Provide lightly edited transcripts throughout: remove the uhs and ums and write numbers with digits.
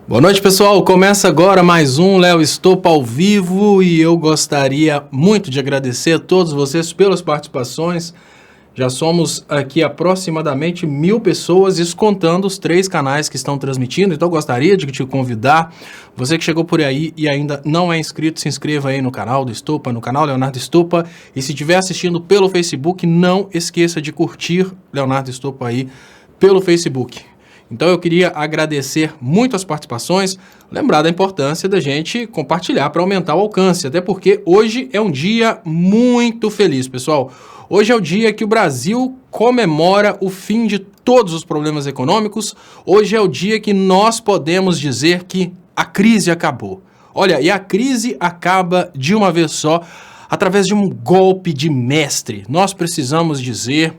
Boa noite, pessoal. Começa agora mais um Léo Estopa ao vivo e eu gostaria muito de agradecer a todos vocês pelas participações. Já somos aqui aproximadamente 1000 pessoas, isso contando os 3 canais que estão transmitindo. Então eu gostaria de te convidar, você que chegou por aí e ainda não é inscrito, se inscreva aí no canal do Estopa, no canal Leonardo Estopa. E se estiver assistindo pelo Facebook, não esqueça de curtir Leonardo Estopa aí pelo Facebook. Então eu queria agradecer muito as participações, lembrar da importância da gente compartilhar para aumentar o alcance, até porque hoje é um dia muito feliz, pessoal. Hoje é o dia que o Brasil comemora o fim de todos os problemas econômicos. Hoje é o dia que nós podemos dizer que a crise acabou. Olha, e a crise acaba de uma vez só, através de um golpe de mestre. Nós precisamos dizer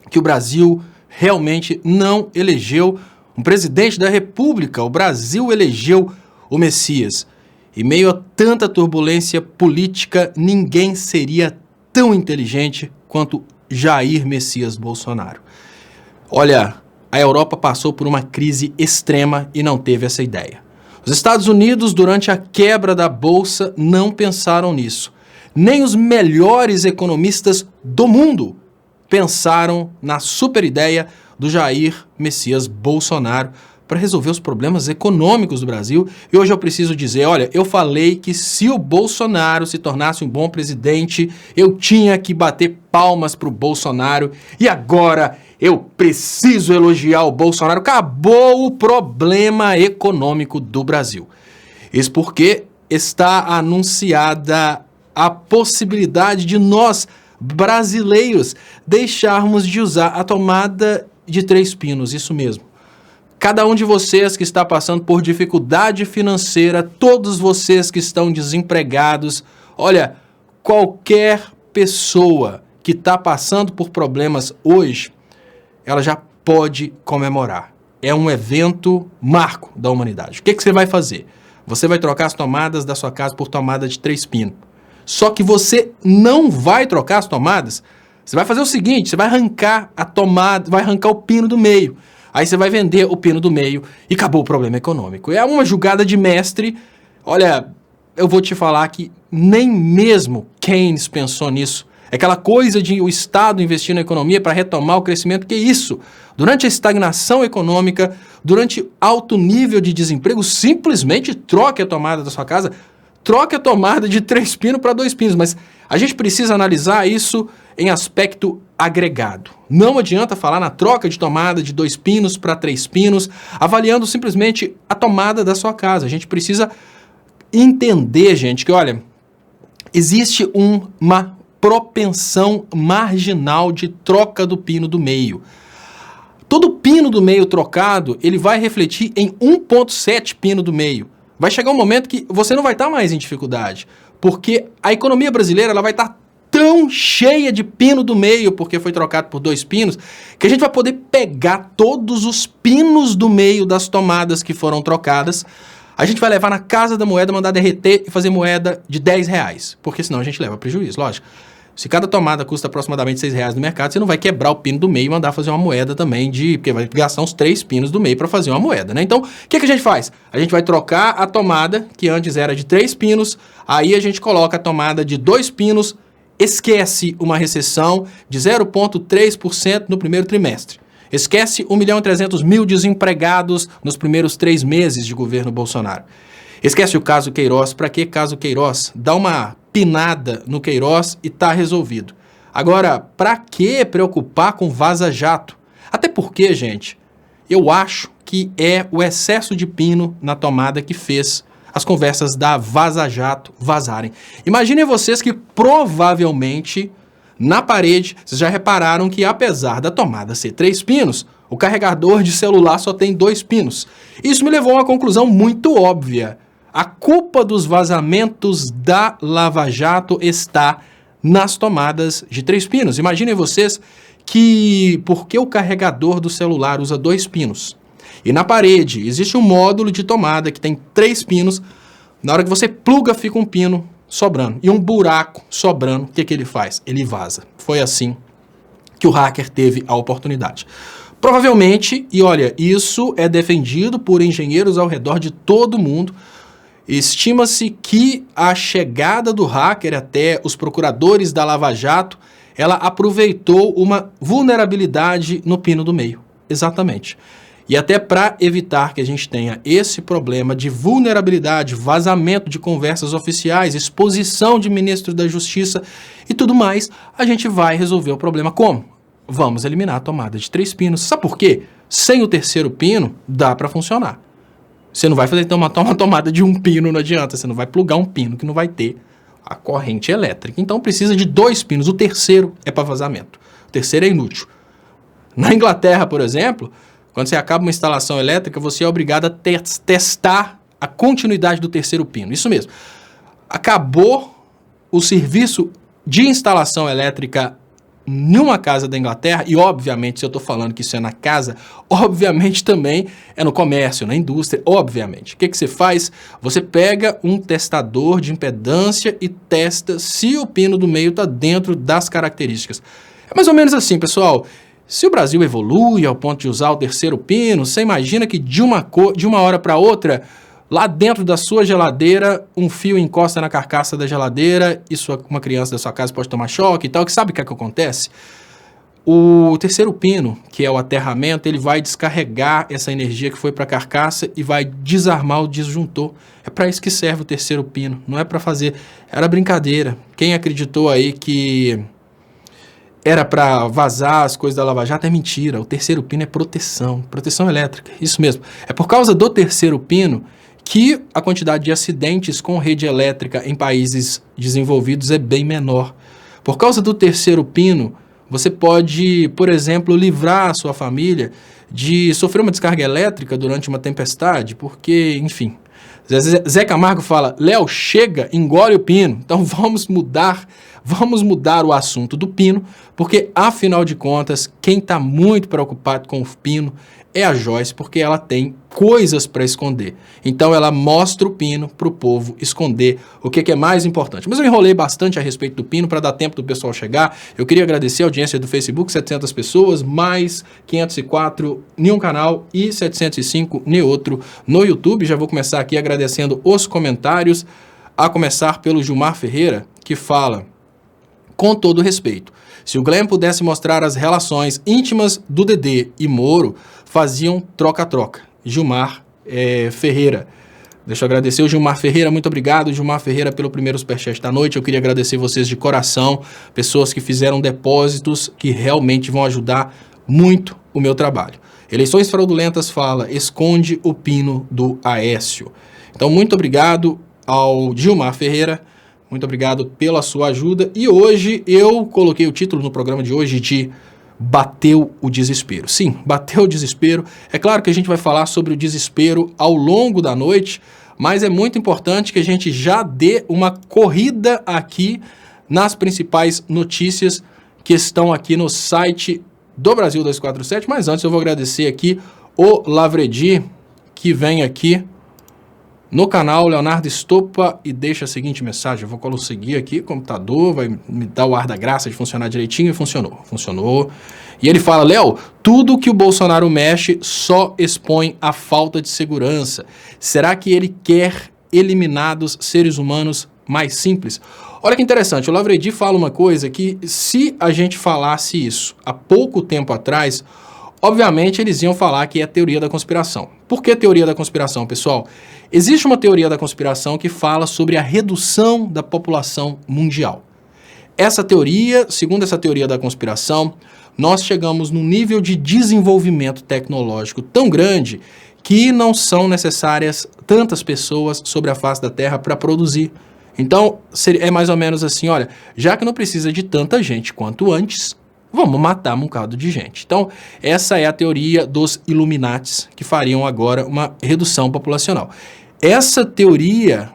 que o Brasil realmente não elegeu um presidente da República. O Brasil elegeu o Messias. Em meio a tanta turbulência política, ninguém seria tão inteligente quanto Jair Messias Bolsonaro. Olha, a Europa passou por uma crise extrema e não teve essa ideia. Os Estados Unidos, durante a quebra da Bolsa, não pensaram nisso. Nem os melhores economistas do mundo pensaram na super ideia do Jair Messias Bolsonaro para resolver os problemas econômicos do Brasil. E hoje eu preciso dizer, olha, eu falei que se o Bolsonaro se tornasse um bom presidente, eu tinha que bater palmas para o Bolsonaro. E agora eu preciso elogiar o Bolsonaro. Acabou o problema econômico do Brasil. Isso porque está anunciada a possibilidade de nós, brasileiros, deixarmos de usar a tomada de 3 pinos, isso mesmo. Cada um de vocês que está passando por dificuldade financeira, todos vocês que estão desempregados, olha, qualquer pessoa que está passando por problemas hoje, ela já pode comemorar. É um evento marco da humanidade. O que você vai fazer? Você vai trocar as tomadas da sua casa por tomada de 3 pinos. Só que você não vai trocar as tomadas. Você vai fazer o seguinte, você vai arrancar a tomada, vai arrancar o pino do meio. Aí você vai vender o pino do meio e acabou o problema econômico. É uma jogada de mestre. Olha, eu vou te falar que nem mesmo Keynes pensou nisso. É aquela coisa de o Estado investir na economia para retomar o crescimento. Que isso? Durante a estagnação econômica, durante alto nível de desemprego, simplesmente troque a tomada da sua casa. Troque a tomada de 3 pinos para 2 pinos, mas a gente precisa analisar isso em aspecto agregado. Não adianta falar na troca de tomada de 2 pinos para 3 pinos, avaliando simplesmente a tomada da sua casa. A gente precisa entender, gente, que olha, existe uma propensão marginal de troca do pino do meio. Todo pino do meio trocado, ele vai refletir em 1,7 pino do meio. Vai chegar um momento que você não vai estar mais em dificuldade, porque a economia brasileira ela vai estar tão cheia de pino do meio, porque foi trocado por 2 pinos, que a gente vai poder pegar todos os pinos do meio das tomadas que foram trocadas, a gente vai levar na Casa da Moeda, mandar derreter e fazer moeda de R$10, porque senão a gente leva prejuízo, lógico. Se cada tomada custa aproximadamente R$6 no mercado, você não vai quebrar o pino do meio e mandar fazer uma moeda também porque vai gastar uns 3 pinos do meio para fazer uma moeda, né? Então, o que a gente faz? A gente vai trocar a tomada, que antes era de 3 pinos, aí a gente coloca a tomada de 2 pinos, esquece uma recessão de 0,3% no primeiro trimestre. Esquece 1.300.000 desempregados nos primeiros 3 meses de governo Bolsonaro. Esquece o caso Queiroz. Para que caso Queiroz? Dá uma pinada no Queiroz e tá resolvido. Agora, para que preocupar com Vaza Jato? Até porque, gente, eu acho que é o excesso de pino na tomada que fez as conversas da Vaza Jato vazarem. Imaginem vocês que provavelmente na parede, vocês já repararam que apesar da tomada ser 3 pinos, o carregador de celular só tem 2 pinos. Isso me levou a uma conclusão muito óbvia. A culpa dos vazamentos da Lava Jato está nas tomadas de 3 pinos. Imaginem vocês que porque o carregador do celular usa 2 pinos e na parede existe um módulo de tomada que tem 3 pinos, na hora que você pluga fica um pino sobrando e um buraco sobrando, o que ele faz? Ele vaza. Foi assim que o hacker teve a oportunidade. Provavelmente, e olha, isso é defendido por engenheiros ao redor de todo o mundo, estima-se que a chegada do hacker até os procuradores da Lava Jato, ela aproveitou uma vulnerabilidade no pino do meio. Exatamente. E até para evitar que a gente tenha esse problema de vulnerabilidade, vazamento de conversas oficiais, exposição de ministro da Justiça e tudo mais, a gente vai resolver o problema como? Vamos eliminar a tomada de 3 pinos. Sabe por quê? Sem o terceiro pino, dá para funcionar. Você não vai fazer então uma tomada de 1 pino, não adianta. Você não vai plugar um pino que não vai ter a corrente elétrica. Então precisa de 2 pinos. O terceiro é para vazamento. O terceiro é inútil. Na Inglaterra, por exemplo, quando você acaba uma instalação elétrica, você é obrigado a testar a continuidade do terceiro pino. Isso mesmo. Acabou o serviço de instalação elétrica numa casa da Inglaterra, e obviamente, se eu estou falando que isso é na casa, obviamente também é no comércio, na indústria, obviamente. O que você faz? Você pega um testador de impedância e testa se o pino do meio está dentro das características. É mais ou menos assim, pessoal. Se o Brasil evolui ao ponto de usar o terceiro pino, você imagina que de uma hora para outra, lá dentro da sua geladeira, um fio encosta na carcaça da geladeira e uma criança da sua casa pode tomar choque e tal. Que sabe o que é que acontece? O terceiro pino, que é o aterramento, ele vai descarregar essa energia que foi para a carcaça e vai desarmar o disjuntor. É para isso que serve o terceiro pino, não é para fazer... Era brincadeira. Quem acreditou aí que era para vazar as coisas da Lava Jato é mentira. O terceiro pino é proteção elétrica, isso mesmo. É por causa do terceiro pino que a quantidade de acidentes com rede elétrica em países desenvolvidos é bem menor. Por causa do terceiro pino, você pode, por exemplo, livrar a sua família de sofrer uma descarga elétrica durante uma tempestade, porque, enfim... Zé Camargo fala, Léo, chega, engole o pino. Então vamos mudar o assunto do pino, porque, afinal de contas, quem está muito preocupado com o pino é a Joyce, porque ela tem coisas para esconder. Então ela mostra o pino para o povo esconder o que é mais importante. Mas eu enrolei bastante a respeito do pino para dar tempo do pessoal chegar. Eu queria agradecer a audiência do Facebook, 700 pessoas, mais 504 em um canal e 705 em outro no YouTube. Já vou começar aqui agradecendo os comentários, a começar pelo Gilmar Ferreira, que fala, com todo respeito, se o Glenn pudesse mostrar as relações íntimas do Dedê e Moro, faziam troca-troca. Gilmar Ferreira. Deixa eu agradecer o Gilmar Ferreira, muito obrigado, Gilmar Ferreira, pelo primeiro superchat da noite. Eu queria agradecer vocês de coração, pessoas que fizeram depósitos que realmente vão ajudar muito o meu trabalho. Eleições Fraudulentas fala, esconde o pino do Aécio. Então, muito obrigado ao Gilmar Ferreira, muito obrigado pela sua ajuda. E hoje eu coloquei o título no programa de hoje de Bateu o Desespero. Sim, bateu o desespero. É claro que a gente vai falar sobre o desespero ao longo da noite, mas é muito importante que a gente já dê uma corrida aqui nas principais notícias que estão aqui no site do Brasil 247. Mas antes eu vou agradecer aqui o Lavredi, que vem aqui no canal Leonardo Estopa e deixa a seguinte mensagem. Eu vou conseguir aqui, o computador vai me dar o ar da graça de funcionar direitinho e funcionou. E ele fala, Léo, tudo que o Bolsonaro mexe só expõe a falta de segurança. Será que ele quer eliminar dos seres humanos mais simples? Olha que interessante, o Lavredi fala uma coisa que se a gente falasse isso há pouco tempo atrás, obviamente eles iam falar que é teoria da conspiração. Por que teoria da conspiração, pessoal? Existe uma teoria da conspiração que fala sobre a redução da população mundial. Essa teoria, segundo essa teoria da conspiração, nós chegamos num nível de desenvolvimento tecnológico tão grande que não são necessárias tantas pessoas sobre a face da Terra para produzir. Então, é mais ou menos assim, olha, já que não precisa de tanta gente quanto antes, vamos matar um bocado de gente. Então, essa é a teoria dos Illuminatis, que fariam agora uma redução populacional. Essa teoria,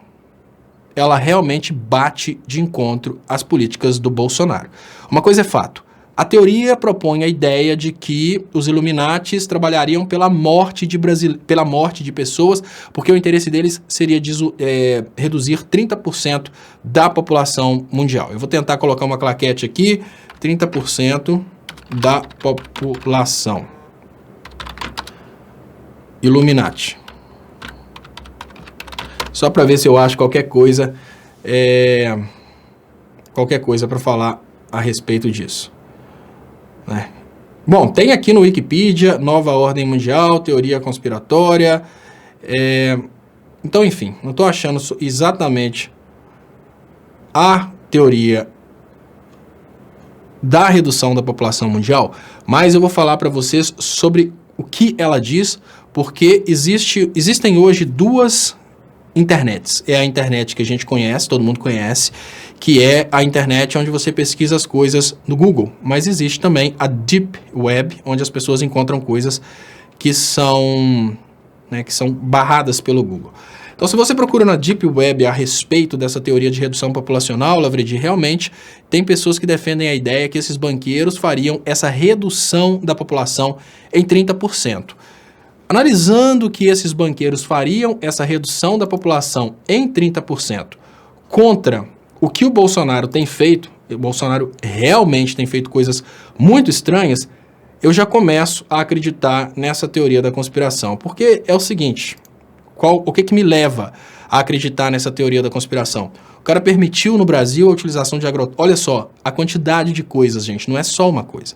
ela realmente bate de encontro às políticas do Bolsonaro. Uma coisa é fato, a teoria propõe a ideia de que os Illuminatis trabalhariam pela morte de pessoas, porque o interesse deles seria reduzir 30% da população mundial. Eu vou tentar colocar uma claquete aqui, 30% da população. Illuminati. Só para ver se eu acho qualquer coisa para falar a respeito disso. Né? Bom, tem aqui no Wikipedia, Nova Ordem Mundial, Teoria Conspiratória. Então, enfim, não estou achando exatamente a teoria da redução da população mundial, mas eu vou falar para vocês sobre o que ela diz, porque existem hoje duas internets. É a internet que a gente conhece, todo mundo conhece, que é a internet onde você pesquisa as coisas no Google, mas existe também a Deep Web, onde as pessoas encontram coisas que são barradas pelo Google. Então, se você procura na Deep Web a respeito dessa teoria de redução populacional, Lavredi, realmente tem pessoas que defendem a ideia que esses banqueiros fariam essa redução da população em 30%. Analisando que esses banqueiros fariam essa redução da população em 30% contra o que o Bolsonaro tem feito, o Bolsonaro realmente tem feito coisas muito estranhas, eu já começo a acreditar nessa teoria da conspiração. Porque é o seguinte, o que me leva a acreditar nessa teoria da conspiração? O cara permitiu no Brasil a utilização de agrotóxicos. Olha só, a quantidade de coisas, gente, não é só uma coisa.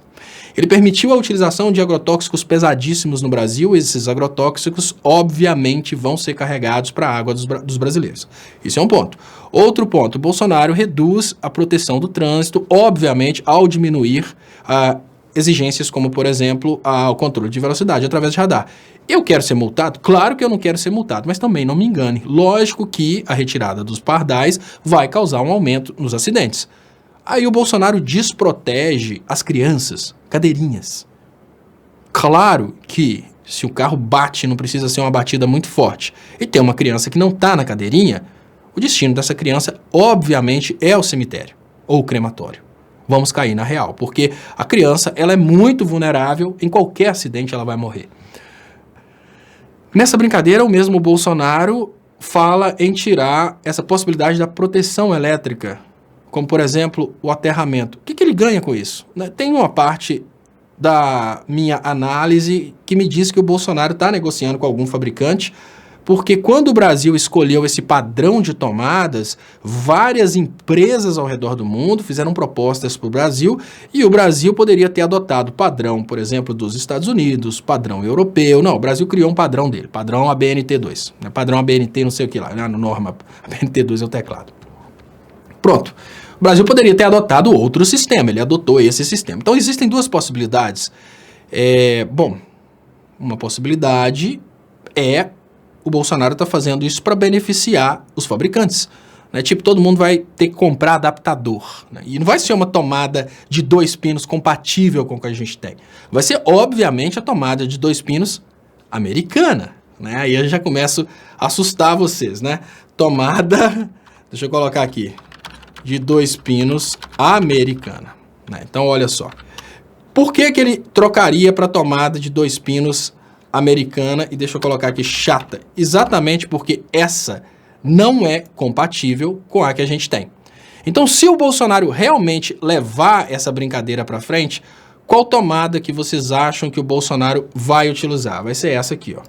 Ele permitiu a utilização de agrotóxicos pesadíssimos no Brasil, e esses agrotóxicos, obviamente, vão ser carregados para a água dos brasileiros. Isso é um ponto. Outro ponto, o Bolsonaro reduz a proteção do trânsito, obviamente, ao diminuir exigências como, por exemplo, o controle de velocidade através de radar. Eu quero ser multado? Claro que eu não quero ser multado, mas também não me engane. Lógico que a retirada dos pardais vai causar um aumento nos acidentes. Aí o Bolsonaro desprotege as crianças, cadeirinhas. Claro que se o carro bate, não precisa ser uma batida muito forte, e tem uma criança que não está na cadeirinha, o destino dessa criança, obviamente, é o cemitério ou o crematório. Vamos cair na real, porque a criança ela é muito vulnerável, em qualquer acidente ela vai morrer. Nessa brincadeira, o mesmo Bolsonaro fala em tirar essa possibilidade da proteção elétrica, como, por exemplo, o aterramento. O que ele ganha com isso? Tem uma parte da minha análise que me diz que o Bolsonaro está negociando com algum fabricante, porque quando o Brasil escolheu esse padrão de tomadas, várias empresas ao redor do mundo fizeram propostas para o Brasil, e o Brasil poderia ter adotado padrão, por exemplo, dos Estados Unidos, padrão europeu. Não, o Brasil criou um padrão dele, padrão ABNT2, né? Padrão ABNT não sei o que lá, né? No norma, ABNT2 é o teclado. Pronto. O Brasil poderia ter adotado outro sistema, ele adotou esse sistema. Então existem duas possibilidades. Uma possibilidade é o Bolsonaro está fazendo isso para beneficiar os fabricantes. Né? Tipo, todo mundo vai ter que comprar adaptador. Né? E não vai ser uma tomada de 2 pinos compatível com o que a gente tem. Vai ser, obviamente, a tomada de 2 pinos americana. Né? Aí eu já começo a assustar vocês. Né? Tomada, deixa eu colocar aqui, de 2 pinos americana. Né? Então, olha só. Por que ele trocaria para tomada de 2 pinos americana e deixa eu colocar aqui chata? Exatamente porque essa não é compatível com a que a gente tem. Então, se o Bolsonaro realmente levar essa brincadeira para frente, qual tomada que vocês acham que o Bolsonaro vai utilizar? Vai ser essa aqui, ó.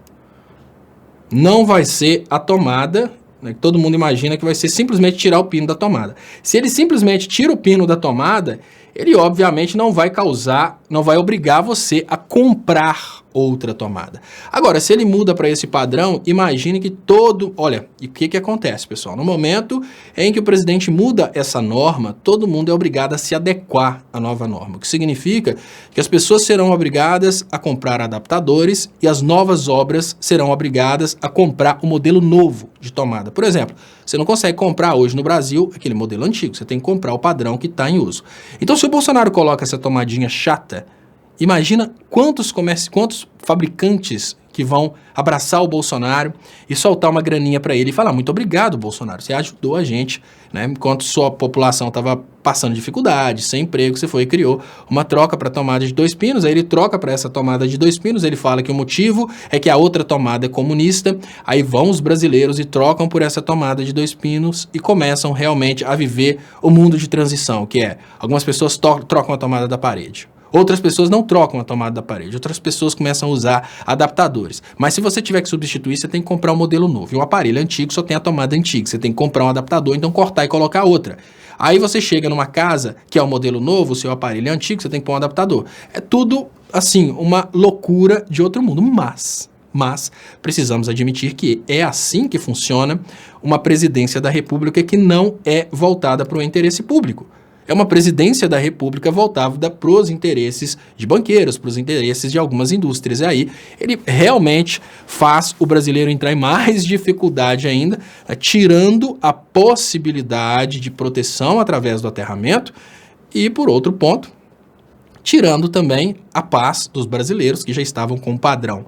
Não vai ser a tomada, né, que todo mundo imagina que vai ser simplesmente tirar o pino da tomada. Se ele simplesmente tira o pino da tomada, ele obviamente não vai obrigar você a comprar outra tomada. Agora, se ele muda para esse padrão, imagine que olha, e o que acontece, pessoal? No momento em que o presidente muda essa norma, todo mundo é obrigado a se adequar à nova norma, o que significa que as pessoas serão obrigadas a comprar adaptadores e as novas obras serão obrigadas a comprar o modelo novo de tomada. Por exemplo, você não consegue comprar hoje no Brasil aquele modelo antigo, você tem que comprar o padrão que está em uso. Então, se o Bolsonaro coloca essa tomadinha chata, imagina quantos fabricantes que vão abraçar o Bolsonaro e soltar uma graninha para ele e falar: muito obrigado, Bolsonaro, você ajudou a gente, né? Enquanto sua população estava passando dificuldade, sem emprego, você foi e criou uma troca para tomada de 2 pinos, aí ele troca para essa tomada de 2 pinos, ele fala que o motivo é que a outra tomada é comunista, aí vão os brasileiros e trocam por essa tomada de 2 pinos e começam realmente a viver o mundo de transição, que é, algumas pessoas trocam a tomada da parede. Outras pessoas não trocam a tomada da parede, outras pessoas começam a usar adaptadores. Mas se você tiver que substituir, você tem que comprar um modelo novo. E um aparelho antigo só tem a tomada antiga, você tem que comprar um adaptador, então cortar e colocar outra. Aí você chega numa casa que é o modelo novo, o seu aparelho é antigo, você tem que pôr um adaptador. É tudo, assim, uma loucura de outro mundo, mas precisamos admitir que é assim que funciona uma presidência da República que não é voltada para o interesse público. É uma presidência da República voltada para os interesses de banqueiros, para os interesses de algumas indústrias. E aí ele realmente faz o brasileiro entrar em mais dificuldade ainda, tirando a possibilidade de proteção através do aterramento e, por outro ponto, tirando também a paz dos brasileiros que já estavam com um padrão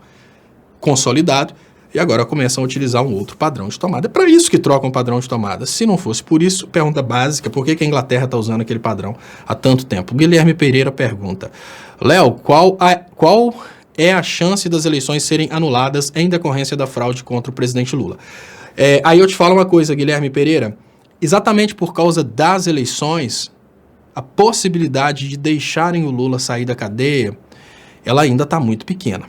consolidado e agora começam a utilizar um outro padrão de tomada. É para isso que trocam o padrão de tomada. Se não fosse por isso, pergunta básica, por que a Inglaterra está usando aquele padrão há tanto tempo? Guilherme Pereira pergunta, Léo, qual é a chance das eleições serem anuladas em decorrência da fraude contra o presidente Lula? Aí eu te falo uma coisa, Guilherme Pereira, exatamente por causa das eleições, a possibilidade de deixarem o Lula sair da cadeia, ela ainda está muito pequena.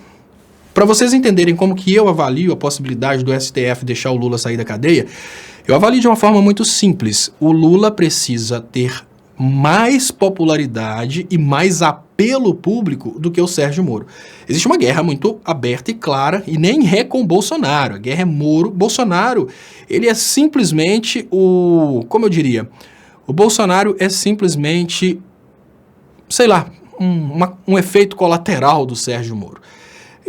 Para vocês entenderem como que eu avalio a possibilidade do STF deixar o Lula sair da cadeia, eu avalio de uma forma muito simples. O Lula precisa ter mais popularidade e mais apelo público do que o Sérgio Moro. Existe uma guerra muito aberta e clara, e nem é com Bolsonaro. A guerra é Moro-Bolsonaro. Ele é simplesmente como eu diria, o Bolsonaro é simplesmente, sei lá, um efeito colateral do Sérgio Moro.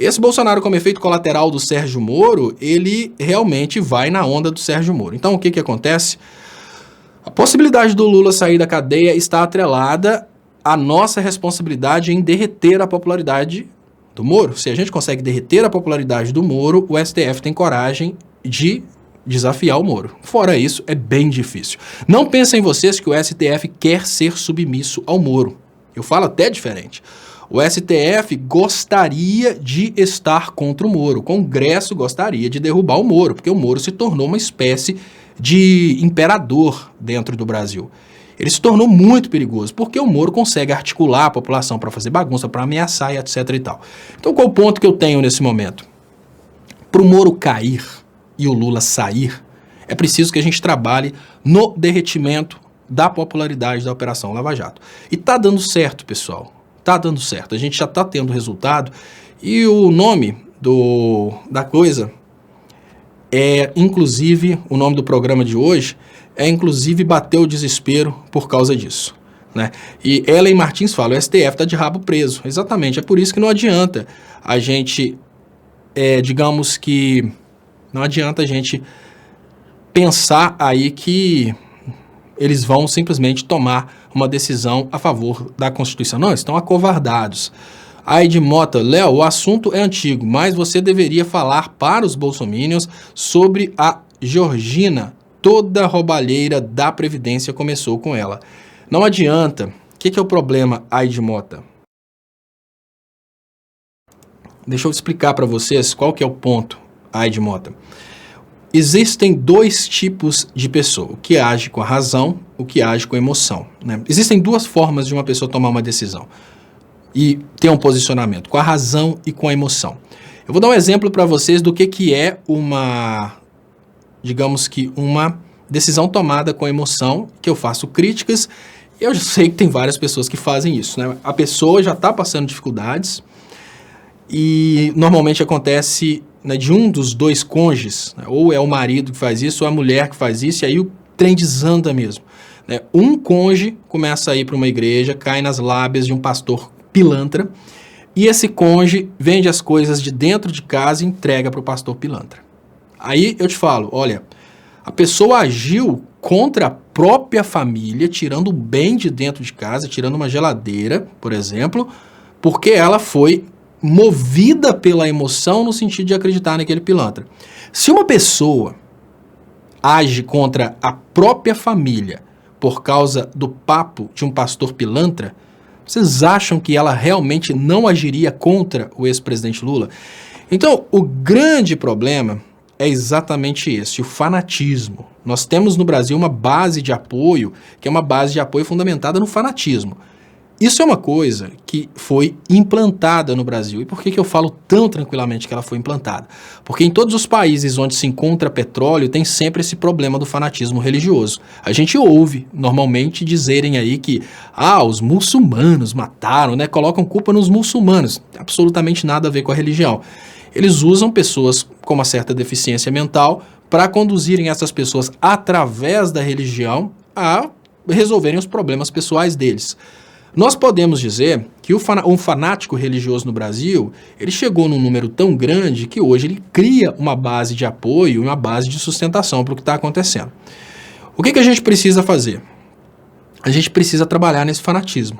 Esse Bolsonaro, como efeito colateral do Sérgio Moro, ele realmente vai na onda do Sérgio Moro. Então, o que acontece? A possibilidade do Lula sair da cadeia está atrelada à nossa responsabilidade em derreter a popularidade do Moro. Se a gente consegue derreter a popularidade do Moro, o STF tem coragem de desafiar o Moro. Fora isso, é bem difícil. Não pensem vocês que o STF quer ser submisso ao Moro. Eu falo até diferente. O STF gostaria de estar contra o Moro. O Congresso gostaria de derrubar o Moro, porque o Moro se tornou uma espécie de imperador dentro do Brasil. Ele se tornou muito perigoso, porque o Moro consegue articular a população para fazer bagunça, para ameaçar e etc e tal. Então, qual o ponto que eu tenho nesse momento? Para o Moro cair e o Lula sair, é preciso que a gente trabalhe no derretimento da popularidade da Operação Lava Jato. E tá dando certo, pessoal. Tá dando certo, a gente já tá tendo resultado e o nome da coisa inclusive, o nome do programa de hoje inclusive bater o desespero por causa disso, né? E Ellen Martins fala, o STF tá de rabo preso, exatamente, é por isso que não adianta a gente, digamos que, não adianta a gente pensar aí que eles vão simplesmente tomar uma decisão a favor da Constituição. Não, eles estão acovardados. Aide Mota, Léo, o assunto é antigo, mas você deveria falar para os bolsominions sobre a Georgina. Toda a roubalheira da Previdência começou com ela. Não adianta. O que é o problema, Aide Mota? Deixa eu explicar para vocês qual que é o ponto, Aide Mota. Existem dois tipos de pessoa, o que age com a razão, o que age com a emoção, né? Existem duas formas de uma pessoa tomar uma decisão e ter um posicionamento, com a razão e com a emoção. Eu vou dar um exemplo para vocês do que é digamos que uma decisão tomada com a emoção, que eu faço críticas, eu sei que tem várias pessoas que fazem isso, né? A pessoa já está passando dificuldades e normalmente acontece, né, de um dos dois cônjuges, né, ou é o marido que faz isso, ou é a mulher que faz isso, e aí o trem desanda mesmo, né? Um cônjuge começa a ir para uma igreja, cai nas lábias de um pastor pilantra, e esse cônjuge vende as coisas de dentro de casa e entrega para o pastor pilantra. Aí eu te falo, olha, a pessoa agiu contra a própria família, tirando o bem de dentro de casa, tirando uma geladeira, por exemplo, porque ela foi movida pela emoção no sentido de acreditar naquele pilantra. Se uma pessoa age contra a própria família por causa do papo de um pastor pilantra, vocês acham que ela realmente não agiria contra o ex-presidente Lula? Então, o grande problema é exatamente esse, o fanatismo. Nós temos no Brasil uma base de apoio, que é uma base de apoio fundamentada no fanatismo. isso é uma coisa que foi implantada no Brasil. E por que eu falo tão tranquilamente que ela foi implantada? Porque em todos os países onde se encontra petróleo tem sempre esse problema do fanatismo religioso. A gente ouve normalmente dizerem aí que os muçulmanos mataram, né? Colocam culpa nos muçulmanos. Absolutamente nada a ver com a religião. Eles usam pessoas com uma certa deficiência mental para conduzirem essas pessoas através da religião a resolverem os problemas pessoais deles. Nós podemos dizer que um fanático religioso no Brasil, ele chegou num número tão grande que hoje ele cria uma base de apoio, uma base de sustentação para o que está acontecendo. O que a gente precisa fazer? A gente precisa trabalhar nesse fanatismo.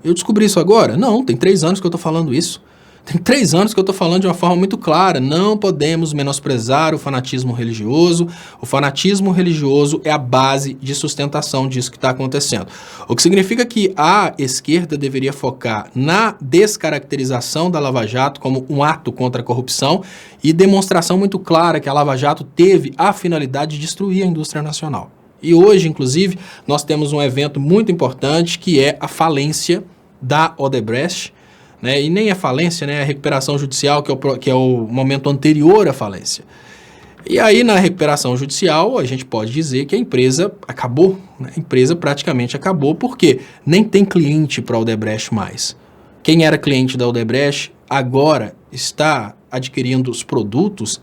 Eu descobri isso agora? Não, tem 3 anos que eu estou falando isso. Tem 3 anos que eu estou falando de uma forma muito clara. Não podemos menosprezar o fanatismo religioso. O fanatismo religioso é a base de sustentação disso que está acontecendo. O que significa que a esquerda deveria focar na descaracterização da Lava Jato como um ato contra a corrupção e demonstração muito clara que a Lava Jato teve a finalidade de destruir a indústria nacional. E hoje, inclusive, nós temos um evento muito importante que é a falência da Odebrecht, né? E nem a falência, né? A recuperação judicial, que é o momento anterior à falência. E aí, na recuperação judicial, a gente pode dizer que a empresa acabou, né? A empresa praticamente acabou, porque nem tem cliente para a Odebrecht mais. Quem era cliente da Odebrecht agora está adquirindo os produtos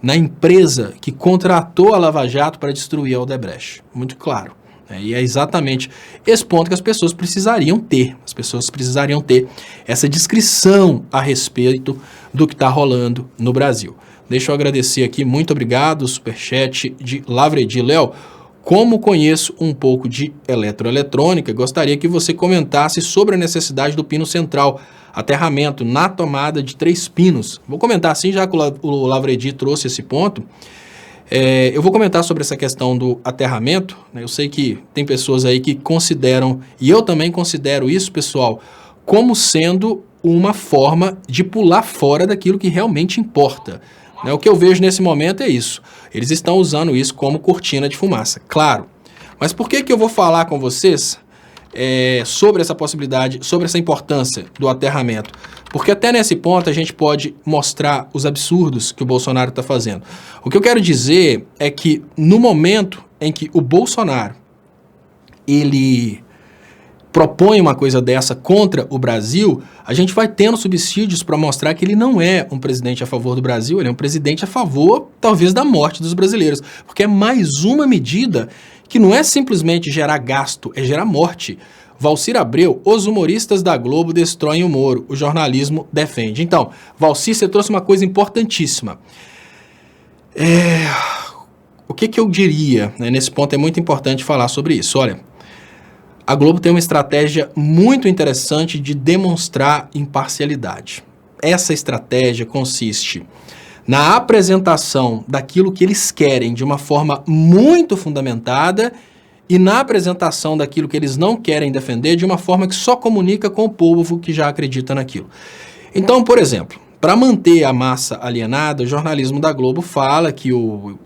na empresa que contratou a Lava Jato para destruir a Odebrecht. Muito claro. E é exatamente esse ponto que as pessoas precisariam ter. As pessoas precisariam ter essa descrição a respeito do que está rolando no Brasil. Deixa eu agradecer aqui, muito obrigado, o superchat de Lavredi. Léo, como conheço um pouco de eletroeletrônica, gostaria que você comentasse sobre a necessidade do pino central, aterramento na tomada de 3 pinos. Vou comentar assim, já que o Lavredi trouxe esse ponto. Eu vou comentar sobre essa questão do aterramento, né? Eu sei que tem pessoas aí que consideram, e eu também considero isso, pessoal, como sendo uma forma de pular fora daquilo que realmente importa. Né? O que eu vejo nesse momento é isso. Eles estão usando isso como cortina de fumaça, claro. Mas por que eu vou falar com vocês sobre essa possibilidade, sobre essa importância do aterramento? Porque até nesse ponto a gente pode mostrar os absurdos que o Bolsonaro está fazendo. O que eu quero dizer é que no momento em que o Bolsonaro ele propõe uma coisa dessa contra o Brasil, a gente vai tendo subsídios para mostrar que ele não é um presidente a favor do Brasil, ele é um presidente a favor, talvez, da morte dos brasileiros. Porque é mais uma medida que não é simplesmente gerar gasto, é gerar morte. Valcir Abreu, os humoristas da Globo destroem o Moro, o jornalismo defende. Então, Valcir, você trouxe uma coisa importantíssima. O que eu diria, né? Nesse ponto é muito importante falar sobre isso. Olha, a Globo tem uma estratégia muito interessante de demonstrar imparcialidade. Essa estratégia consiste na apresentação daquilo que eles querem de uma forma muito fundamentada e na apresentação daquilo que eles não querem defender de uma forma que só comunica com o povo que já acredita naquilo. Então, por exemplo, para manter a massa alienada, o jornalismo da Globo fala que o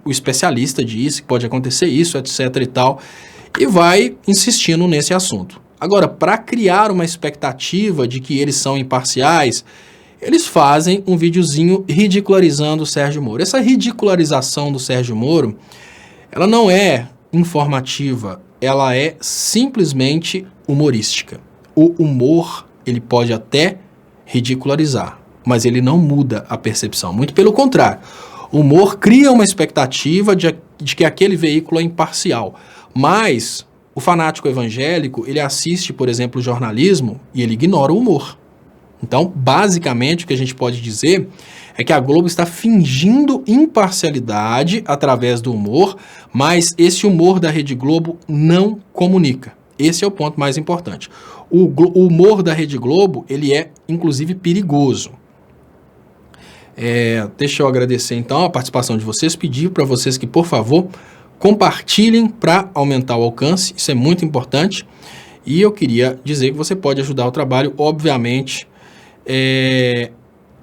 especialista disse que pode acontecer isso, etc. e tal, e vai insistindo nesse assunto. Agora, para criar uma expectativa de que eles são imparciais, eles fazem um videozinho ridicularizando o Sérgio Moro. Essa ridicularização do Sérgio Moro, ela não é informativa, ela é simplesmente humorística. O humor, ele pode até ridicularizar, mas ele não muda a percepção. Muito pelo contrário, o humor cria uma expectativa de que aquele veículo é imparcial. Mas o fanático evangélico, ele assiste, por exemplo, o jornalismo e ele ignora o humor. Então, basicamente, o que a gente pode dizer é que a Globo está fingindo imparcialidade através do humor, mas esse humor da Rede Globo não comunica. Esse é o ponto mais importante. O humor da Rede Globo, ele é, inclusive, perigoso. Deixa eu agradecer, então, a participação de vocês, pedir para vocês que, por favor, compartilhem para aumentar o alcance, isso é muito importante. E eu queria dizer que você pode ajudar o trabalho, obviamente,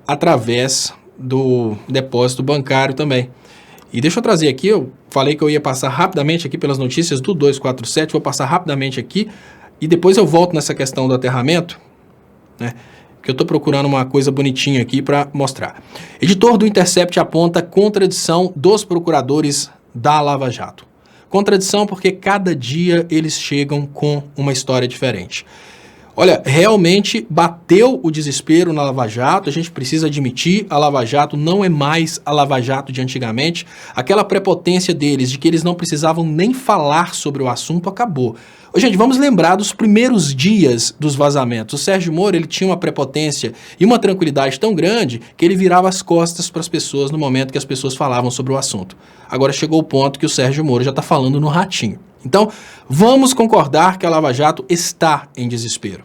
através do depósito bancário também. E deixa eu trazer aqui, eu falei que eu ia passar rapidamente aqui pelas notícias do 247, vou passar rapidamente aqui. e depois eu volto nessa questão do aterramento, né? Que eu estou procurando uma coisa bonitinha aqui para mostrar. Editor do Intercept aponta contradição dos procuradores da Lava Jato. Contradição porque cada dia eles chegam com uma história diferente. Olha, realmente bateu o desespero na Lava Jato, a gente precisa admitir, a Lava Jato não é mais a Lava Jato de antigamente, aquela prepotência deles de que eles não precisavam nem falar sobre o assunto acabou. Ô, gente, vamos lembrar dos primeiros dias dos vazamentos. O Sérgio Moro, ele tinha uma prepotência e uma tranquilidade tão grande que ele virava as costas para as pessoas no momento que as pessoas falavam sobre o assunto. Agora chegou o ponto que o Sérgio Moro já está falando no ratinho. Então, vamos concordar que a Lava Jato está em desespero.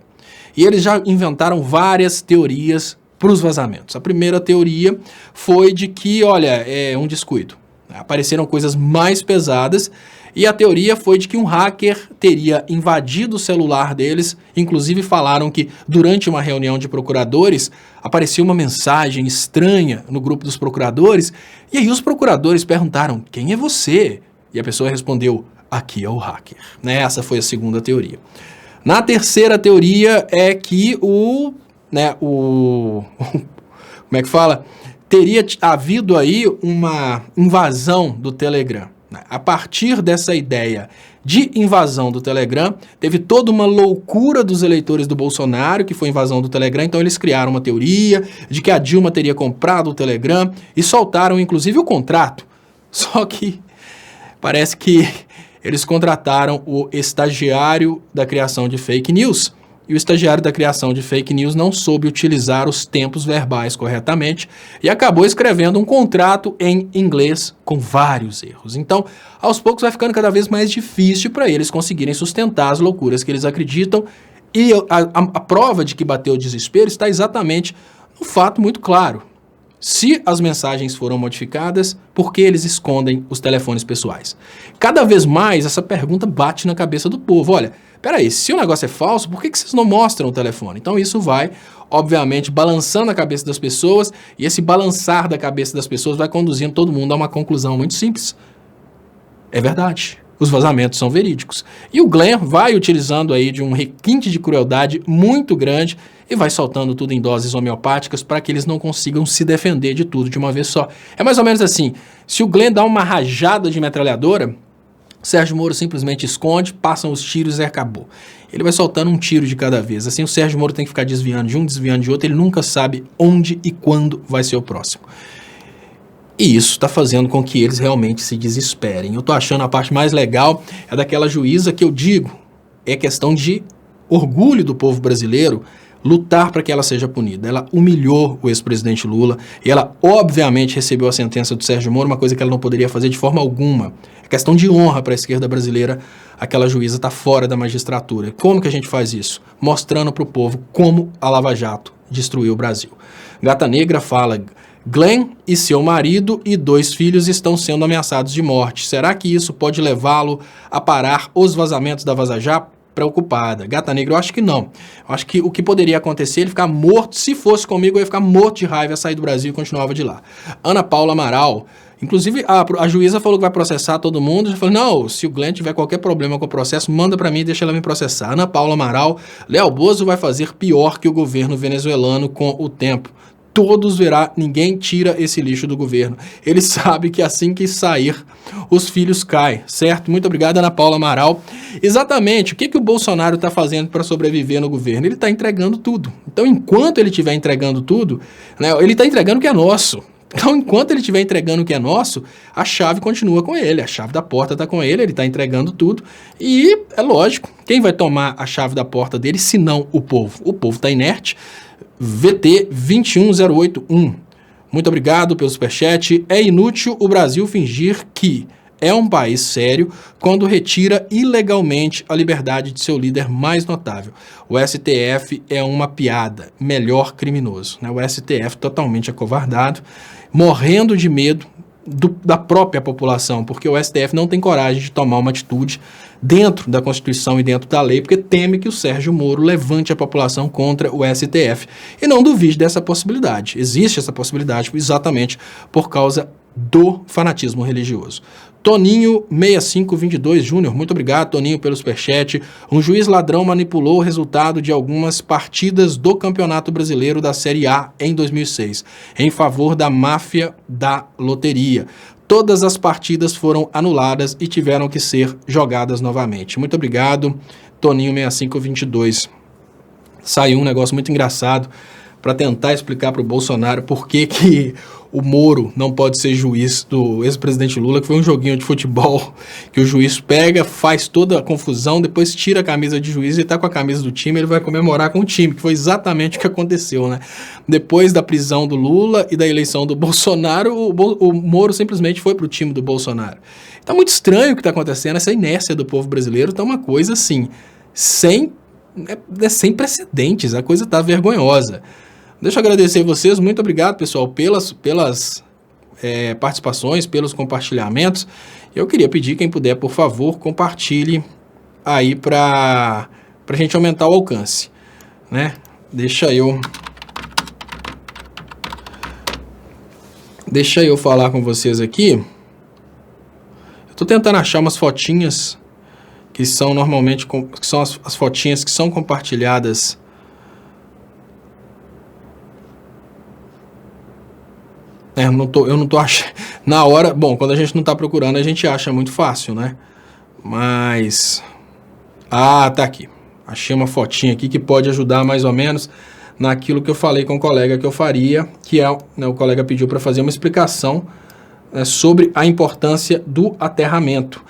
E eles já inventaram várias teorias para os vazamentos. A primeira teoria foi de que, olha, é um descuido. Apareceram coisas mais pesadas e a teoria foi de que um hacker teria invadido o celular deles. Inclusive falaram que durante uma reunião de procuradores apareceu uma mensagem estranha no grupo dos procuradores. E aí os procuradores perguntaram, quem é você? E a pessoa respondeu, aqui é o hacker. Essa foi a segunda teoria. Na terceira teoria é que como é que fala? Teria havido aí uma invasão do Telegram. A partir dessa ideia de invasão do Telegram, teve toda uma loucura dos eleitores do Bolsonaro, que foi invasão do Telegram, então eles criaram uma teoria de que a Dilma teria comprado o Telegram e soltaram inclusive o contrato. Só que parece que eles contrataram o estagiário da criação de fake news. E o estagiário da criação de fake news não soube utilizar os tempos verbais corretamente e acabou escrevendo um contrato em inglês com vários erros. Então, aos poucos vai ficando cada vez mais difícil para eles conseguirem sustentar as loucuras que eles acreditam. E a prova de que bateu o desespero está exatamente no fato muito claro. Se as mensagens foram modificadas, por que eles escondem os telefones pessoais? Cada vez mais essa pergunta bate na cabeça do povo. Olha, peraí, se o negócio é falso, por que vocês não mostram o telefone? Então isso vai, obviamente, balançando a cabeça das pessoas, e esse balançar da cabeça das pessoas vai conduzindo todo mundo a uma conclusão muito simples. É verdade. Os vazamentos são verídicos. E o Glenn vai utilizando aí de um requinte de crueldade muito grande e vai soltando tudo em doses homeopáticas para que eles não consigam se defender de tudo de uma vez só. É mais ou menos assim, se o Glenn dá uma rajada de metralhadora, Sérgio Moro simplesmente esconde, passam os tiros e acabou. Ele vai soltando um tiro de cada vez. Assim o Sérgio Moro tem que ficar desviando de um, desviando de outro, ele nunca sabe onde e quando vai ser o próximo. E isso está fazendo com que eles realmente se desesperem. Eu estou achando a parte mais legal é daquela juíza que eu digo, é questão de orgulho do povo brasileiro lutar para que ela seja punida. Ela humilhou o ex-presidente Lula e ela obviamente recebeu a sentença do Sérgio Moro, uma coisa que ela não poderia fazer de forma alguma. É questão de honra para a esquerda brasileira, aquela juíza está fora da magistratura. Como que a gente faz isso? Mostrando para o povo como a Lava Jato destruiu o Brasil. Gata Negra fala... Glenn e seu marido e 2 filhos estão sendo ameaçados de morte. Será que isso pode levá-lo a parar os vazamentos da Vaza Jato? Preocupada. Gata Negra, eu acho que não. Eu acho que o que poderia acontecer, ele ficar morto, se fosse comigo, eu ia ficar morto de raiva, ia sair do Brasil e continuava de lá. Ana Paula Amaral, inclusive a juíza falou que vai processar todo mundo, já falou, não, se o Glenn tiver qualquer problema com o processo, manda pra mim e deixa ela me processar. Ana Paula Amaral, Léo Bozo vai fazer pior que o governo venezuelano com o tempo. Todos verá, ninguém tira esse lixo do governo. Ele sabe que assim que sair, os filhos caem, certo? Muito obrigado, Ana Paula Amaral. Exatamente, o que o Bolsonaro está fazendo para sobreviver no governo? Ele está entregando tudo. Então, enquanto ele estiver entregando tudo, né, ele está entregando o que é nosso. Então, enquanto ele estiver entregando o que é nosso, a chave continua com ele, a chave da porta está com ele está entregando tudo. E, é lógico, quem vai tomar a chave da porta dele, se não o povo? O povo está inerte. VT 21081. Muito obrigado pelo superchat. É inútil o Brasil fingir que é um país sério quando retira ilegalmente a liberdade de seu líder mais notável. O STF é uma piada, melhor criminoso. O STF totalmente acovardado, morrendo de medo da própria população, porque o STF não tem coragem de tomar uma atitude dentro da Constituição e dentro da lei, porque teme que o Sérgio Moro levante a população contra o STF. E não duvide dessa possibilidade. Existe essa possibilidade exatamente por causa do fanatismo religioso. Toninho 6522 Júnior, muito obrigado, Toninho, pelo superchat. Um juiz ladrão manipulou o resultado de algumas partidas do Campeonato Brasileiro da Série A em 2006, em favor da máfia da loteria. Todas as partidas foram anuladas e tiveram que ser jogadas novamente. Muito obrigado, Toninho 6522. Saiu um negócio muito engraçado para tentar explicar para o Bolsonaro por que o Moro não pode ser juiz do ex-presidente Lula, que foi um joguinho de futebol que o juiz pega, faz toda a confusão, depois tira a camisa de juiz e está com a camisa do time, ele vai comemorar com o time, que foi exatamente o que aconteceu, né? Depois da prisão do Lula e da eleição do Bolsonaro, o Moro simplesmente foi para o time do Bolsonaro. Então é muito estranho o que está acontecendo, essa inércia do povo brasileiro está uma coisa assim, sem precedentes, a coisa está vergonhosa. Deixa eu agradecer vocês, muito obrigado, pessoal, pelas participações, pelos compartilhamentos. Eu queria pedir, quem puder, por favor, compartilhe aí para a gente aumentar o alcance, né? Deixa eu falar com vocês aqui. Eu estou tentando achar umas fotinhas que são normalmente, que são as fotinhas que são compartilhadas. Eu não tô achando. Na hora, bom, quando a gente não tá procurando, a gente acha muito fácil, né? Mas... tá aqui. Achei uma fotinha aqui que pode ajudar mais ou menos naquilo que eu falei com o colega que eu faria, que é, né, o colega pediu para fazer uma explicação, né, sobre a importância do aterramento.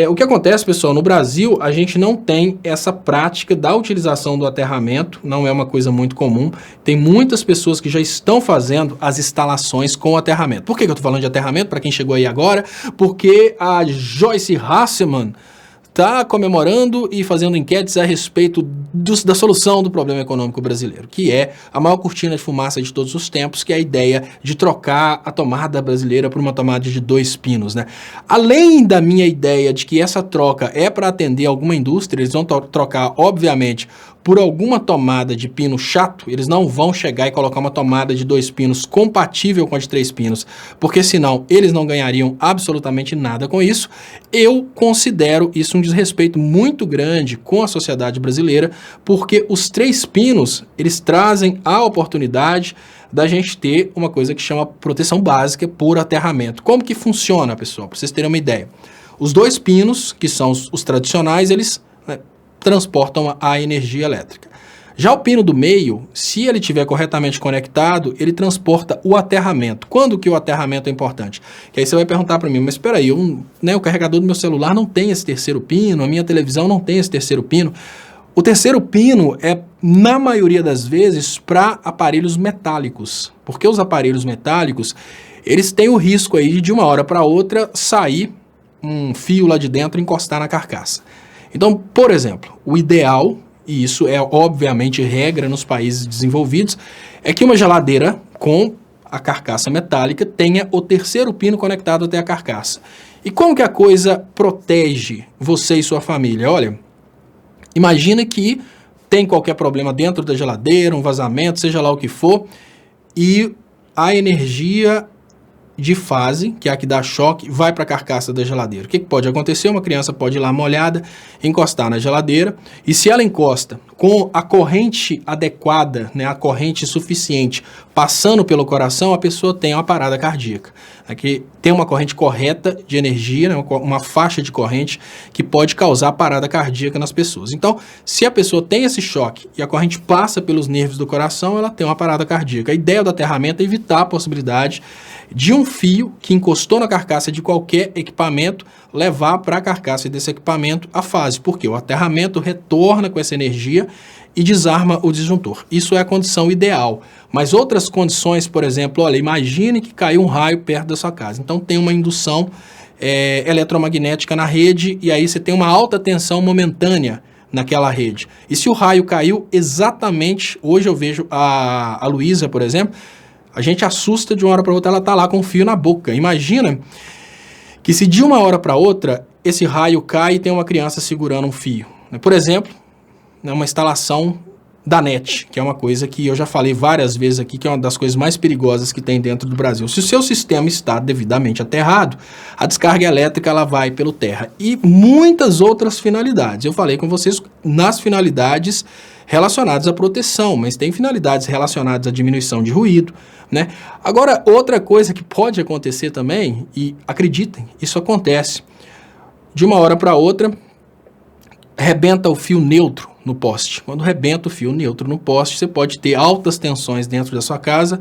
O que acontece, pessoal, no Brasil a gente não tem essa prática da utilização do aterramento, não é uma coisa muito comum. Tem muitas pessoas que já estão fazendo as instalações com aterramento. Por que eu estou falando de aterramento, para quem chegou aí agora? Porque a Joyce Hasselman está comemorando e fazendo enquetes a respeito da solução do problema econômico brasileiro, que é a maior cortina de fumaça de todos os tempos, que é a ideia de trocar a tomada brasileira por uma tomada de 2 pinos, né? Além da minha ideia de que essa troca é para atender alguma indústria, eles vão trocar, obviamente, por alguma tomada de pino chato, eles não vão chegar e colocar uma tomada de 2 pinos compatível com a de 3 pinos, porque senão eles não ganhariam absolutamente nada com isso. Eu considero isso um desrespeito muito grande com a sociedade brasileira, porque os 3 pinos, eles trazem a oportunidade da gente ter uma coisa que chama proteção básica por aterramento. Como que funciona, pessoal? Para vocês terem uma ideia. Os 2 pinos, que são os tradicionais, eles, né, transportam a energia elétrica. Já o pino do meio, se ele estiver corretamente conectado, ele transporta o aterramento. Quando que o aterramento é importante? Que aí você vai perguntar para mim, mas espera aí, o carregador do meu celular não tem esse 3º pino, a minha televisão não tem esse 3º pino. O 3º pino é, na maioria das vezes, para aparelhos metálicos, porque os aparelhos metálicos, eles têm o risco aí de uma hora para outra sair um fio lá de dentro e encostar na carcaça. Então, por exemplo, o ideal, e isso é obviamente regra nos países desenvolvidos, é que uma geladeira com a carcaça metálica tenha o 3º pino conectado até a carcaça. E como que a coisa protege você e sua família? Olha, imagina que tem qualquer problema dentro da geladeira, um vazamento, seja lá o que for, e a energia de fase, que é a que dá choque, vai para a carcaça da geladeira. O que pode acontecer? Uma criança pode ir lá molhada, encostar na geladeira, e se ela encosta com a corrente adequada, né, a corrente suficiente, passando pelo coração, a pessoa tem uma parada cardíaca. Aqui tem uma corrente correta de energia, né, uma faixa de corrente que pode causar parada cardíaca nas pessoas. Então, se a pessoa tem esse choque e a corrente passa pelos nervos do coração, ela tem uma parada cardíaca. A ideia do aterramento é evitar a possibilidade de um fio que encostou na carcaça de qualquer equipamento levar para a carcaça desse equipamento a fase, porque o aterramento retorna com essa energia e desarma o disjuntor. Isso é a condição ideal. Mas outras condições, por exemplo, olha, imagine que caiu um raio perto da sua casa. Então tem uma indução eletromagnética na rede e aí você tem uma alta tensão momentânea naquela rede. E se o raio caiu exatamente, hoje eu vejo a Luísa, por exemplo, a gente assusta de uma hora para outra, ela está lá com um fio na boca. Imagina que se de uma hora para outra esse raio cai e tem uma criança segurando um fio. Por exemplo, uma instalação da NET, que é uma coisa que eu já falei várias vezes aqui, que é uma das coisas mais perigosas que tem dentro do Brasil. Se o seu sistema está devidamente aterrado, a descarga elétrica ela vai pelo terra. E muitas outras finalidades. Eu falei com vocês nas finalidades relacionadas à proteção, mas tem finalidades relacionadas à diminuição de ruído, né? Agora, outra coisa que pode acontecer também, e acreditem, isso acontece, de uma hora para outra, rebenta o fio neutro no poste. Quando rebenta o fio neutro no poste, você pode ter altas tensões dentro da sua casa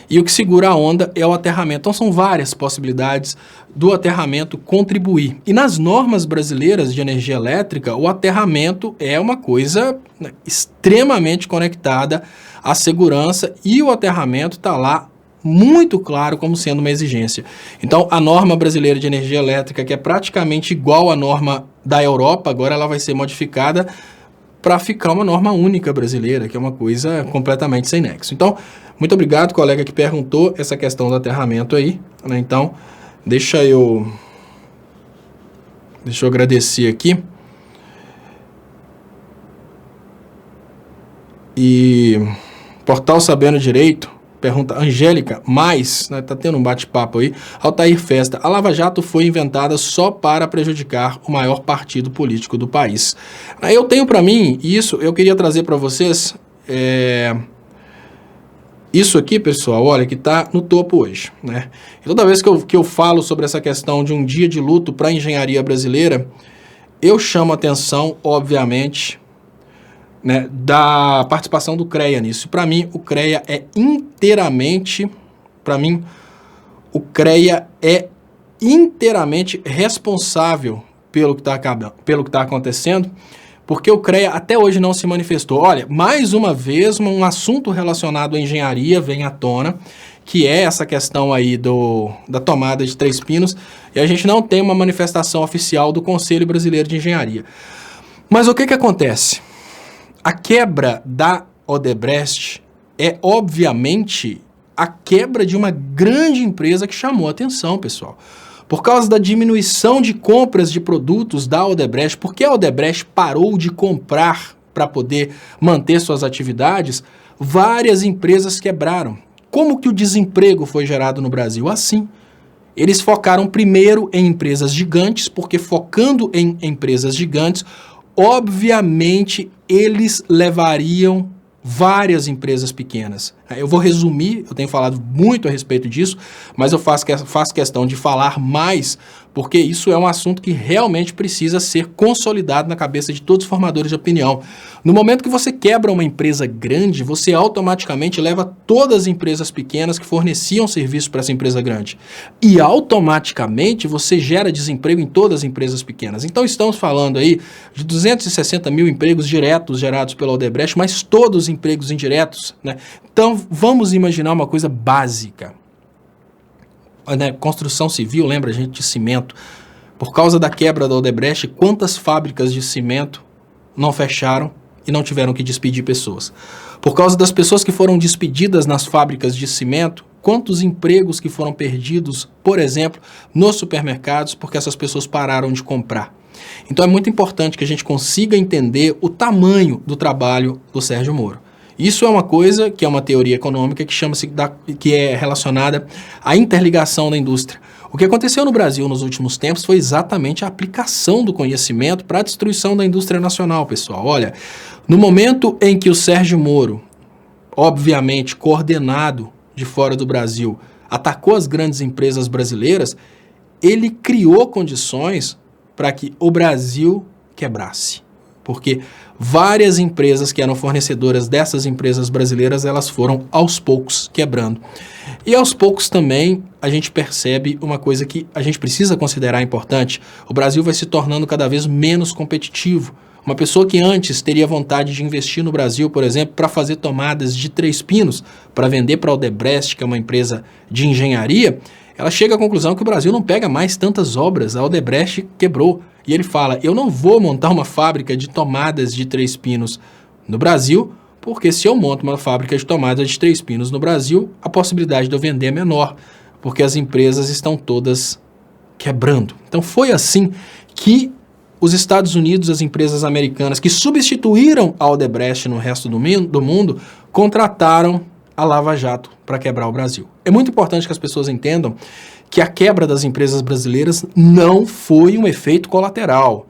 e o que segura a onda é o aterramento. Então são várias possibilidades do aterramento contribuir. E nas normas brasileiras de energia elétrica, o aterramento é uma coisa, né, extremamente conectada à segurança e o aterramento está lá muito claro como sendo uma exigência. Então, a norma brasileira de energia elétrica, que é praticamente igual à norma da Europa, agora ela vai ser modificada para ficar uma norma única brasileira, que é uma coisa completamente sem nexo. Então, muito obrigado, colega que perguntou essa questão do aterramento aí, né? Então, deixa eu agradecer aqui. E Portal Sabendo Direito pergunta, Angélica, mas, né, tá tendo um bate-papo aí, Altair Festa, a Lava Jato foi inventada só para prejudicar o maior partido político do país. Eu tenho para mim, isso eu queria trazer para vocês, isso aqui, pessoal, olha, que tá no topo hoje, né? E toda vez que eu falo sobre essa questão de um dia de luto para a engenharia brasileira, eu chamo a atenção, obviamente, né, da participação do CREA nisso. Para mim, o CREA é inteiramente responsável pelo que está acontecendo, porque o CREA até hoje não se manifestou. Olha, mais uma vez, um assunto relacionado à engenharia vem à tona, que é essa questão aí da tomada de Três Pinos, e a gente não tem uma manifestação oficial do Conselho Brasileiro de Engenharia. Mas o que acontece? A quebra da Odebrecht é, obviamente, a quebra de uma grande empresa que chamou a atenção, pessoal. Por causa da diminuição de compras de produtos da Odebrecht, porque a Odebrecht parou de comprar para poder manter suas atividades, várias empresas quebraram. Como que o desemprego foi gerado no Brasil? Assim. Eles focaram primeiro em empresas gigantes, porque focando em empresas gigantes, obviamente, eles levariam várias empresas pequenas. Eu vou resumir, eu tenho falado muito a respeito disso, mas eu faço questão de falar mais, porque isso é um assunto que realmente precisa ser consolidado na cabeça de todos os formadores de opinião. No momento que você quebra uma empresa grande, você automaticamente leva todas as empresas pequenas que forneciam serviço para essa empresa grande. E automaticamente você gera desemprego em todas as empresas pequenas. Então estamos falando aí de 260 mil empregos diretos gerados pela Odebrecht, mas todos os empregos indiretos, né? Então vamos imaginar uma coisa básica. Né? Construção civil, lembra a gente de cimento. Por causa da quebra da Odebrecht, quantas fábricas de cimento não fecharam e não tiveram que despedir pessoas? Por causa das pessoas que foram despedidas nas fábricas de cimento, quantos empregos que foram perdidos, por exemplo, nos supermercados, porque essas pessoas pararam de comprar? Então é muito importante que a gente consiga entender o tamanho do trabalho do Sérgio Moro. Isso é uma coisa que é uma teoria econômica que é relacionada à interligação da indústria. O que aconteceu no Brasil nos últimos tempos foi exatamente a aplicação do conhecimento para a destruição da indústria nacional, pessoal. Olha, no momento em que o Sérgio Moro, obviamente coordenado de fora do Brasil, atacou as grandes empresas brasileiras, ele criou condições para que o Brasil quebrasse. Porque várias empresas que eram fornecedoras dessas empresas brasileiras, elas foram aos poucos quebrando. E aos poucos também a gente percebe uma coisa que a gente precisa considerar importante. O Brasil vai se tornando cada vez menos competitivo. Uma pessoa que antes teria vontade de investir no Brasil, por exemplo, para fazer tomadas de Três Pinos, para vender para a Odebrecht, que é uma empresa de engenharia, ela chega à conclusão que o Brasil não pega mais tantas obras, a Odebrecht quebrou. E ele fala, eu não vou montar uma fábrica de tomadas de Três Pinos no Brasil, porque se eu monto uma fábrica de tomadas de Três Pinos no Brasil, a possibilidade de eu vender é menor, porque as empresas estão todas quebrando. Então foi assim que os Estados Unidos, as empresas americanas que substituíram a Odebrecht no resto do mundo, contrataram a Lava Jato para quebrar o Brasil. É muito importante que as pessoas entendam que a quebra das empresas brasileiras não foi um efeito colateral.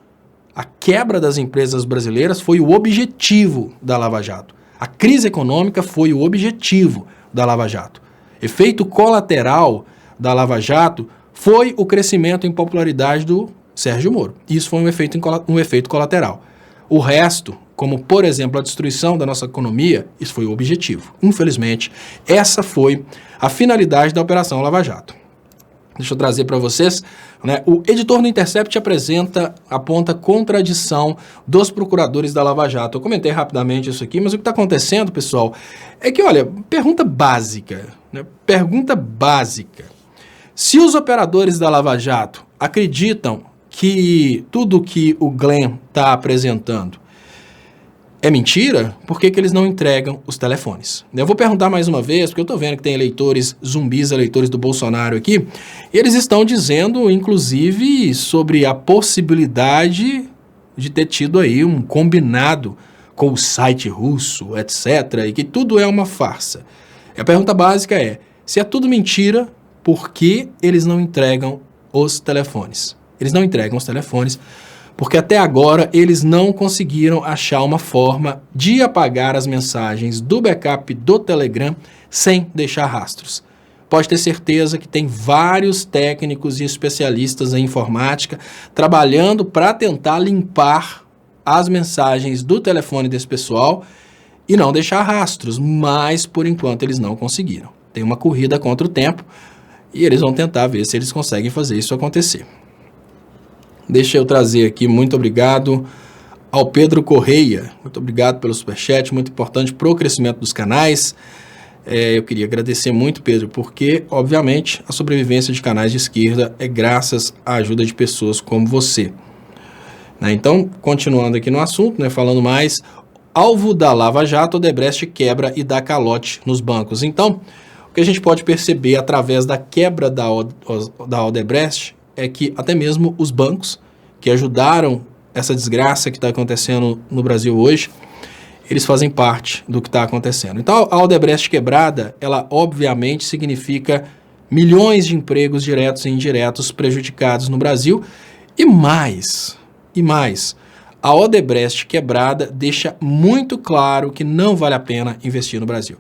A quebra das empresas brasileiras foi o objetivo da Lava Jato. A crise econômica foi o objetivo da Lava Jato. Efeito colateral da Lava Jato foi o crescimento em popularidade do Sérgio Moro. Isso foi um efeito colateral. O resto, como por exemplo a destruição da nossa economia, isso foi o objetivo. Infelizmente, essa foi a finalidade da Operação Lava Jato. Deixa eu trazer para vocês, né? O editor do Intercept aponta contradição dos procuradores da Lava Jato. Eu comentei rapidamente isso aqui, mas o que está acontecendo, pessoal, é que, olha, pergunta básica, né? Pergunta básica. Se os operadores da Lava Jato acreditam que tudo que o Glenn está apresentando é mentira, por que eles não entregam os telefones? Eu vou perguntar mais uma vez, porque eu estou vendo que tem eleitores zumbis, eleitores do Bolsonaro aqui, e eles estão dizendo, inclusive, sobre a possibilidade de ter tido aí um combinado com o site russo, etc., e que tudo é uma farsa. E a pergunta básica é, se é tudo mentira, por que eles não entregam os telefones? Eles não entregam os telefones porque até agora eles não conseguiram achar uma forma de apagar as mensagens do backup do Telegram sem deixar rastros. Pode ter certeza que tem vários técnicos e especialistas em informática trabalhando para tentar limpar as mensagens do telefone desse pessoal e não deixar rastros, mas por enquanto eles não conseguiram. Tem uma corrida contra o tempo e eles vão tentar ver se eles conseguem fazer isso acontecer. Deixa eu trazer aqui, muito obrigado ao Pedro Correia, muito obrigado pelo superchat, muito importante para o crescimento dos canais. Eu queria agradecer muito, Pedro, porque, obviamente, a sobrevivência de canais de esquerda é graças à ajuda de pessoas como você. Então, continuando aqui no assunto, falando mais, alvo da Lava Jato, Odebrecht quebra e dá calote nos bancos. Então, o que a gente pode perceber através da quebra da Odebrecht é que até mesmo os bancos que ajudaram essa desgraça que está acontecendo no Brasil hoje, eles fazem parte do que está acontecendo. Então, a Odebrecht quebrada, ela obviamente significa milhões de empregos diretos e indiretos prejudicados no Brasil. E mais, a Odebrecht quebrada deixa muito claro que não vale a pena investir no Brasil.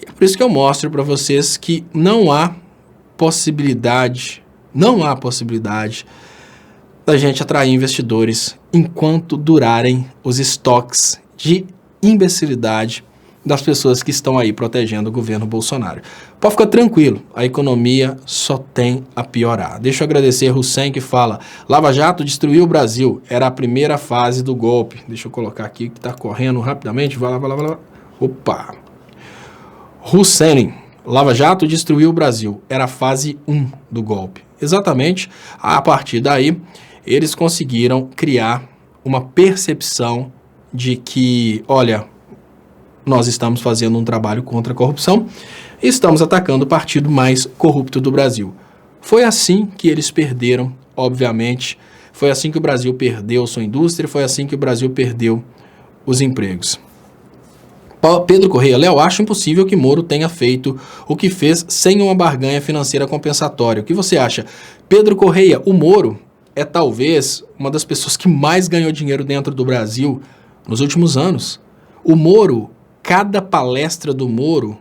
É por isso que eu mostro para vocês que não há possibilidade da gente atrair investidores enquanto durarem os estoques de imbecilidade das pessoas que estão aí protegendo o governo Bolsonaro. Pode ficar tranquilo, a economia só tem a piorar. Deixa eu agradecer Hussein que fala, Lava Jato destruiu o Brasil, era a primeira fase do golpe. Deixa eu colocar aqui que está correndo rapidamente, vai lá. Opa! Hussein, Lava Jato destruiu o Brasil, era a fase 1 do golpe. Exatamente, a partir daí, eles conseguiram criar uma percepção de que, olha, nós estamos fazendo um trabalho contra a corrupção e estamos atacando o partido mais corrupto do Brasil. Foi assim que eles perderam, obviamente, foi assim que o Brasil perdeu sua indústria, foi assim que o Brasil perdeu os empregos. Pedro Correia, Léo, acho impossível que Moro tenha feito o que fez sem uma barganha financeira compensatória. O que você acha? Pedro Correia, o Moro é talvez uma das pessoas que mais ganhou dinheiro dentro do Brasil nos últimos anos. O Moro, cada palestra do Moro,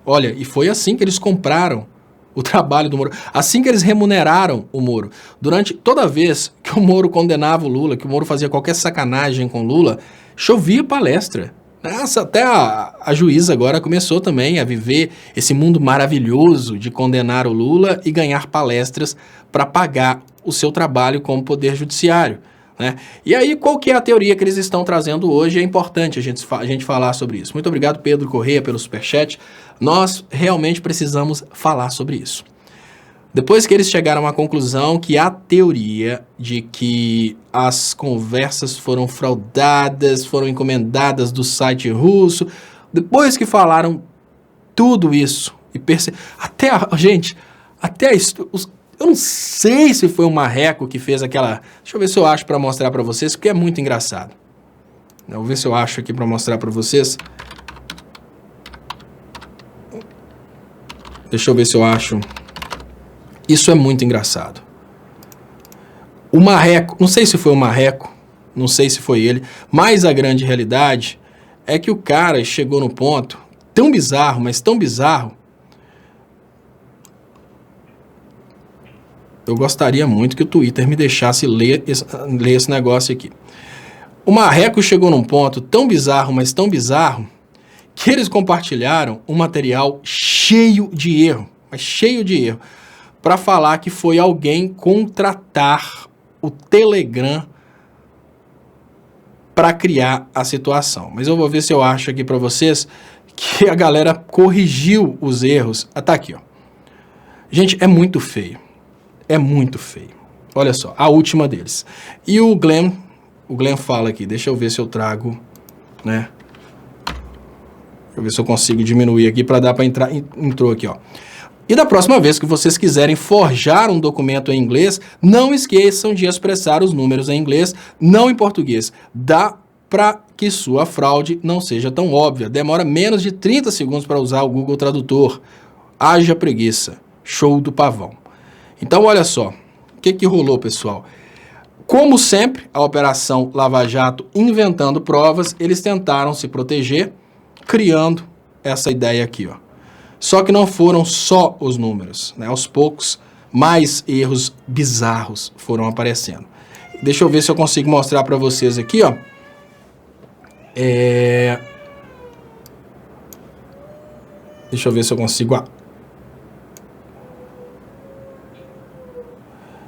olha, e foi assim que eles compraram o trabalho do Moro, assim que eles remuneraram o Moro. Durante toda vez que o Moro condenava o Lula, que o Moro fazia qualquer sacanagem com o Lula, chovia palestra. Nossa, até a juíza agora começou também a viver esse mundo maravilhoso de condenar o Lula e ganhar palestras para pagar o seu trabalho como poder judiciário, né? E aí, qual que é a teoria que eles estão trazendo hoje? É importante a gente falar sobre isso. Muito obrigado, Pedro Correia, pelo superchat. Nós realmente precisamos falar sobre isso. Depois que eles chegaram à conclusão que a teoria de que as conversas foram fraudadas, foram encomendadas do site russo, depois que falaram tudo isso, e Eu não sei se foi o Marreco que fez aquela... Deixa eu ver se eu acho para mostrar para vocês, porque é muito engraçado. Eu vou ver se eu acho aqui para mostrar para vocês. Deixa eu ver se eu acho. Isso é muito engraçado. O Marreco, não sei se foi o Marreco, não sei se foi ele, mas a grande realidade é que o cara chegou no ponto tão bizarro, mas tão bizarro. Eu gostaria muito que o Twitter me deixasse ler esse negócio aqui. O Marreco chegou num ponto tão bizarro, mas tão bizarro, que eles compartilharam um material cheio de erro, mas cheio de erro, para falar que foi alguém contratar o Telegram para criar a situação. Mas eu vou ver se eu acho aqui para vocês que a galera corrigiu os erros. Ah, tá aqui, ó. Gente, é muito feio. É muito feio. Olha só, a última deles. E o Glenn fala aqui, deixa eu ver se eu trago, né? Deixa eu ver se eu consigo diminuir aqui para dar para entrar. Entrou aqui, ó. E da próxima vez que vocês quiserem forjar um documento em inglês, não esqueçam de expressar os números em inglês, não em português. Dá para que sua fraude não seja tão óbvia. Demora menos de 30 segundos para usar o Google Tradutor. Haja preguiça. Show do pavão. Então, olha só. O que rolou, pessoal? Como sempre, a Operação Lava Jato inventando provas, eles tentaram se proteger, criando essa ideia aqui, ó. Só que não foram só os números, né? Aos poucos, mais erros bizarros foram aparecendo. Deixa eu ver se eu consigo mostrar para vocês aqui, ó. Deixa eu ver se eu consigo...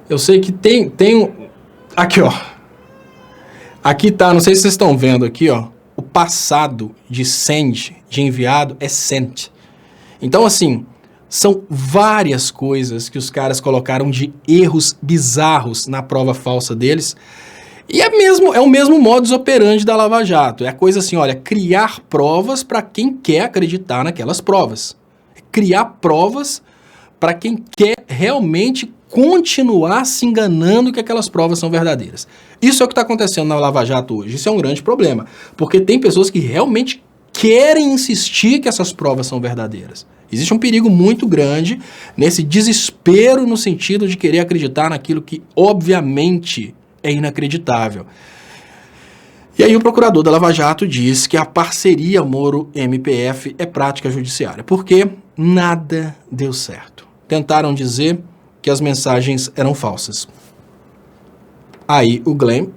Eu sei que tem um... Aqui, ó. Aqui tá, não sei se vocês estão vendo aqui, ó. O passado de send, de enviado, é sent. Então, assim, são várias coisas que os caras colocaram de erros bizarros na prova falsa deles. E é o mesmo modus operandi da Lava Jato. É a coisa assim, olha, criar provas para quem quer acreditar naquelas provas. Criar provas para quem quer realmente continuar se enganando que aquelas provas são verdadeiras. Isso é o que está acontecendo na Lava Jato hoje. Isso é um grande problema, porque tem pessoas que realmente querem insistir que essas provas são verdadeiras. Existe um perigo muito grande nesse desespero no sentido de querer acreditar naquilo que, obviamente, é inacreditável. E aí o procurador da Lava Jato diz que a parceria Moro-MPF é prática judiciária, porque nada deu certo. Tentaram dizer que as mensagens eram falsas. Aí o Glenn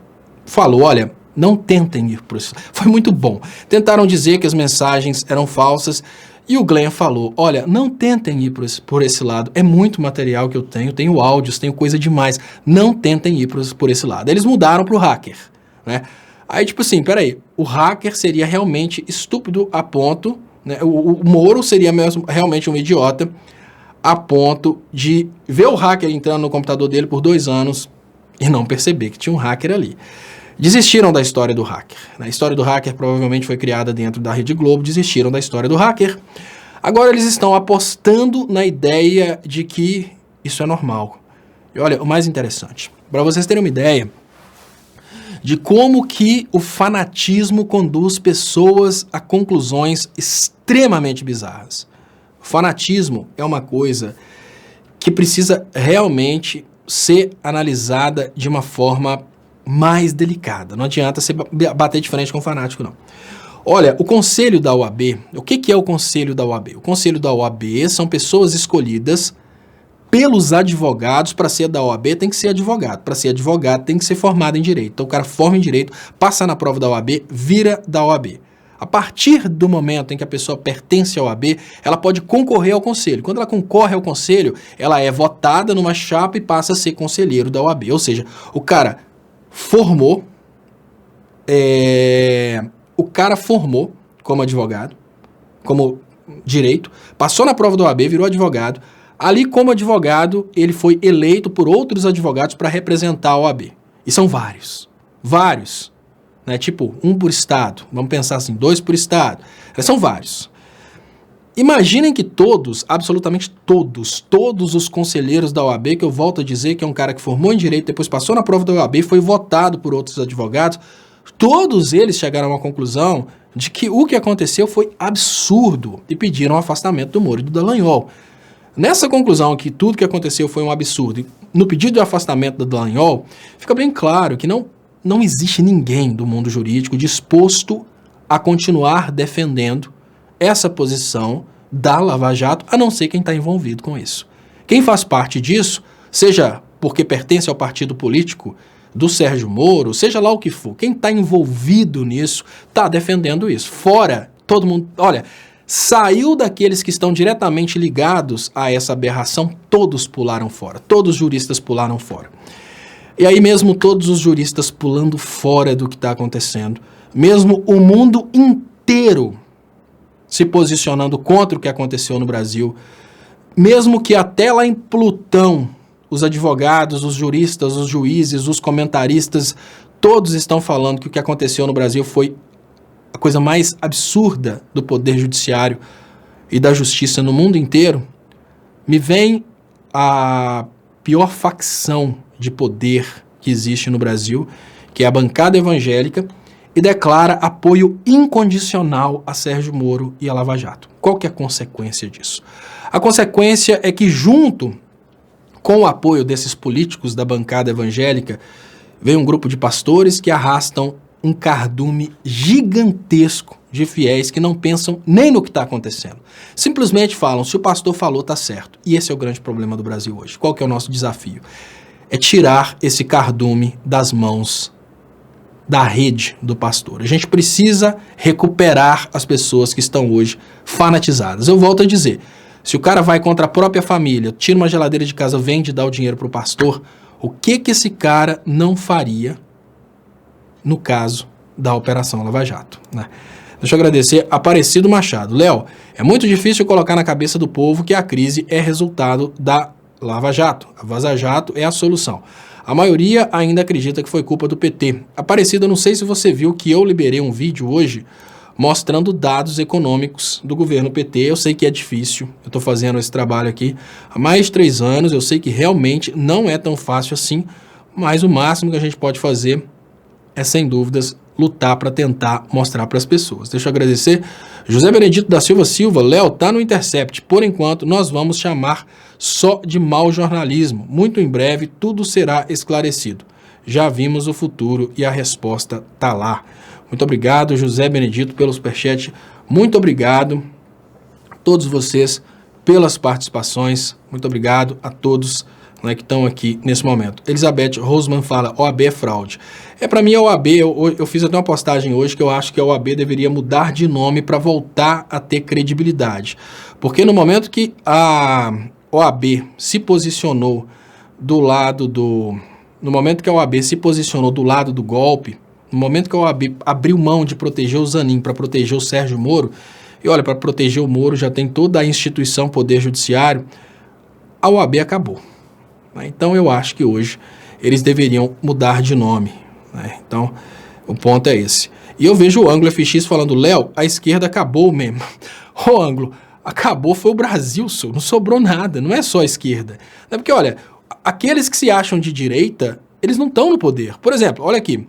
falou, olha, não tentem ir por isso. Foi muito bom. Tentaram dizer que as mensagens eram falsas e o Glenn falou, olha, não tentem ir por esse lado. É muito material que eu tenho áudios, tenho coisa demais. Não tentem ir por esse lado. Eles mudaram para o hacker, né? Aí, tipo assim, peraí, o hacker seria realmente estúpido a ponto, né? O Moro seria mesmo realmente um idiota a ponto de ver o hacker entrando no computador dele por 2 anos e não perceber que tinha um hacker ali. Desistiram da história do hacker. A história do hacker provavelmente foi criada dentro da Rede Globo, desistiram da história do hacker. Agora eles estão apostando na ideia de que isso é normal. E olha, o mais interessante, para vocês terem uma ideia de como que o fanatismo conduz pessoas a conclusões extremamente bizarras. O fanatismo é uma coisa que precisa realmente ser analisada de uma forma mais delicada. Não adianta você bater de frente com o fanático, não. Olha, o conselho da OAB, o que é o conselho da OAB? O conselho da OAB são pessoas escolhidas pelos advogados. Para ser da OAB tem que ser advogado. Para ser advogado tem que ser formado em direito. Então o cara forma em direito, passa na prova da OAB, vira da OAB. A partir do momento em que a pessoa pertence à OAB, ela pode concorrer ao conselho. Quando ela concorre ao conselho, ela é votada numa chapa e passa a ser conselheiro da OAB. Ou seja, o cara formou como advogado, como direito, passou na prova da OAB, virou advogado. Ali, como advogado, ele foi eleito por outros advogados para representar a OAB. E são vários. Né? Tipo, 1 por estado. Vamos pensar assim, 2 por estado. São vários. Imaginem que todos, absolutamente todos os conselheiros da OAB, que eu volto a dizer que é um cara que formou em Direito, depois passou na prova da OAB, foi votado por outros advogados, todos eles chegaram a uma conclusão de que o que aconteceu foi absurdo e pediram o afastamento do Moro e do Dallagnol. Nessa conclusão que tudo que aconteceu foi um absurdo, e no pedido de afastamento do Dallagnol, fica bem claro que não existe ninguém do mundo jurídico disposto a continuar defendendo essa posição da Lava Jato, a não ser quem está envolvido com isso. Quem faz parte disso, seja porque pertence ao partido político do Sérgio Moro, seja lá o que for, quem está envolvido nisso está defendendo isso. Fora, todo mundo, olha, saiu daqueles que estão diretamente ligados a essa aberração, todos pularam fora, todos os juristas pularam fora. E aí mesmo todos os juristas pulando fora do que está acontecendo, mesmo o mundo inteiro se posicionando contra o que aconteceu no Brasil, mesmo que até lá em Plutão, os advogados, os juristas, os juízes, os comentaristas, todos estão falando que o que aconteceu no Brasil foi a coisa mais absurda do poder judiciário e da justiça no mundo inteiro, me vem a pior facção de poder que existe no Brasil, que é a bancada evangélica, e declara apoio incondicional a Sérgio Moro e a Lava Jato. Qual que é a consequência disso? A consequência é que, junto com o apoio desses políticos da bancada evangélica, vem um grupo de pastores que arrastam um cardume gigantesco de fiéis que não pensam nem no que está acontecendo. Simplesmente falam, se o pastor falou, está certo. E esse é o grande problema do Brasil hoje. Qual que é o nosso desafio? É tirar esse cardume das mãos da rede do pastor. A gente precisa recuperar as pessoas que estão hoje fanatizadas. Eu volto a dizer, se o cara vai contra a própria família, tira uma geladeira de casa, vende e dá o dinheiro para o pastor, o que esse cara não faria no caso da Operação Lava Jato, né? Deixa eu agradecer Aparecido Machado. Léo, é muito difícil colocar na cabeça do povo que a crise é resultado da Lava Jato. A Vaza Jato é a solução. A maioria ainda acredita que foi culpa do PT. Aparecido, eu não sei se você viu que eu liberei um vídeo hoje mostrando dados econômicos do governo PT. Eu sei que é difícil, eu estou fazendo esse trabalho aqui há mais de 3 anos, eu sei que realmente não é tão fácil assim, mas o máximo que a gente pode fazer é, sem dúvidas, lutar para tentar mostrar para as pessoas. Deixa eu agradecer. José Benedito da Silva, Léo, tá no Intercept. Por enquanto, nós vamos chamar só de mau jornalismo. Muito em breve, tudo será esclarecido. Já vimos o futuro e a resposta tá lá. Muito obrigado, José Benedito, pelo superchat. Muito obrigado a todos vocês pelas participações. Muito obrigado a todos, né, que estão aqui nesse momento. Elizabeth Rosman fala, OAB é fraude. Para mim a OAB, eu fiz até uma postagem hoje que eu acho que a OAB deveria mudar de nome para voltar a ter credibilidade. Porque no momento que a OAB se posicionou do lado do... No momento que a OAB se posicionou do lado do golpe, no momento que a OAB abriu mão de proteger o Zanin para proteger o Sérgio Moro, e olha, para proteger o Moro já tem toda a instituição Poder Judiciário, a OAB acabou. Então eu acho que hoje eles deveriam mudar de nome, né? Então o ponto é esse. E eu vejo o Ângulo FX falando, Léo, a esquerda acabou mesmo. Ô Ângulo, acabou foi o Brasil, não sobrou nada, não é só a esquerda. É porque olha, aqueles que se acham de direita, eles não estão no poder. Por exemplo, olha aqui,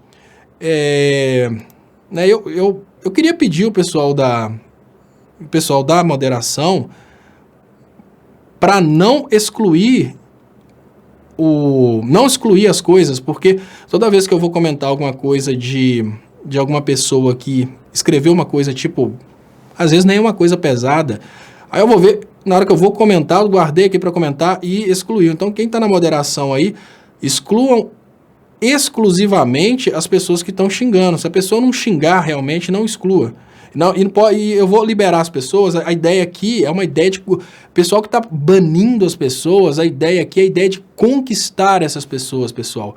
né, eu queria pedir o pessoal da moderação para não excluir as coisas, porque toda vez que eu vou comentar alguma coisa de alguma pessoa que escreveu uma coisa tipo, às vezes nem uma coisa pesada, aí eu vou ver, na hora que eu vou comentar, eu guardei aqui para comentar e excluiu. Então quem está na moderação aí, excluam exclusivamente as pessoas que estão xingando. Se a pessoa não xingar realmente, não exclua. E eu vou liberar as pessoas. A ideia aqui é uma ideia de... O pessoal que está banindo as pessoas, a ideia aqui é a ideia de conquistar essas pessoas, pessoal.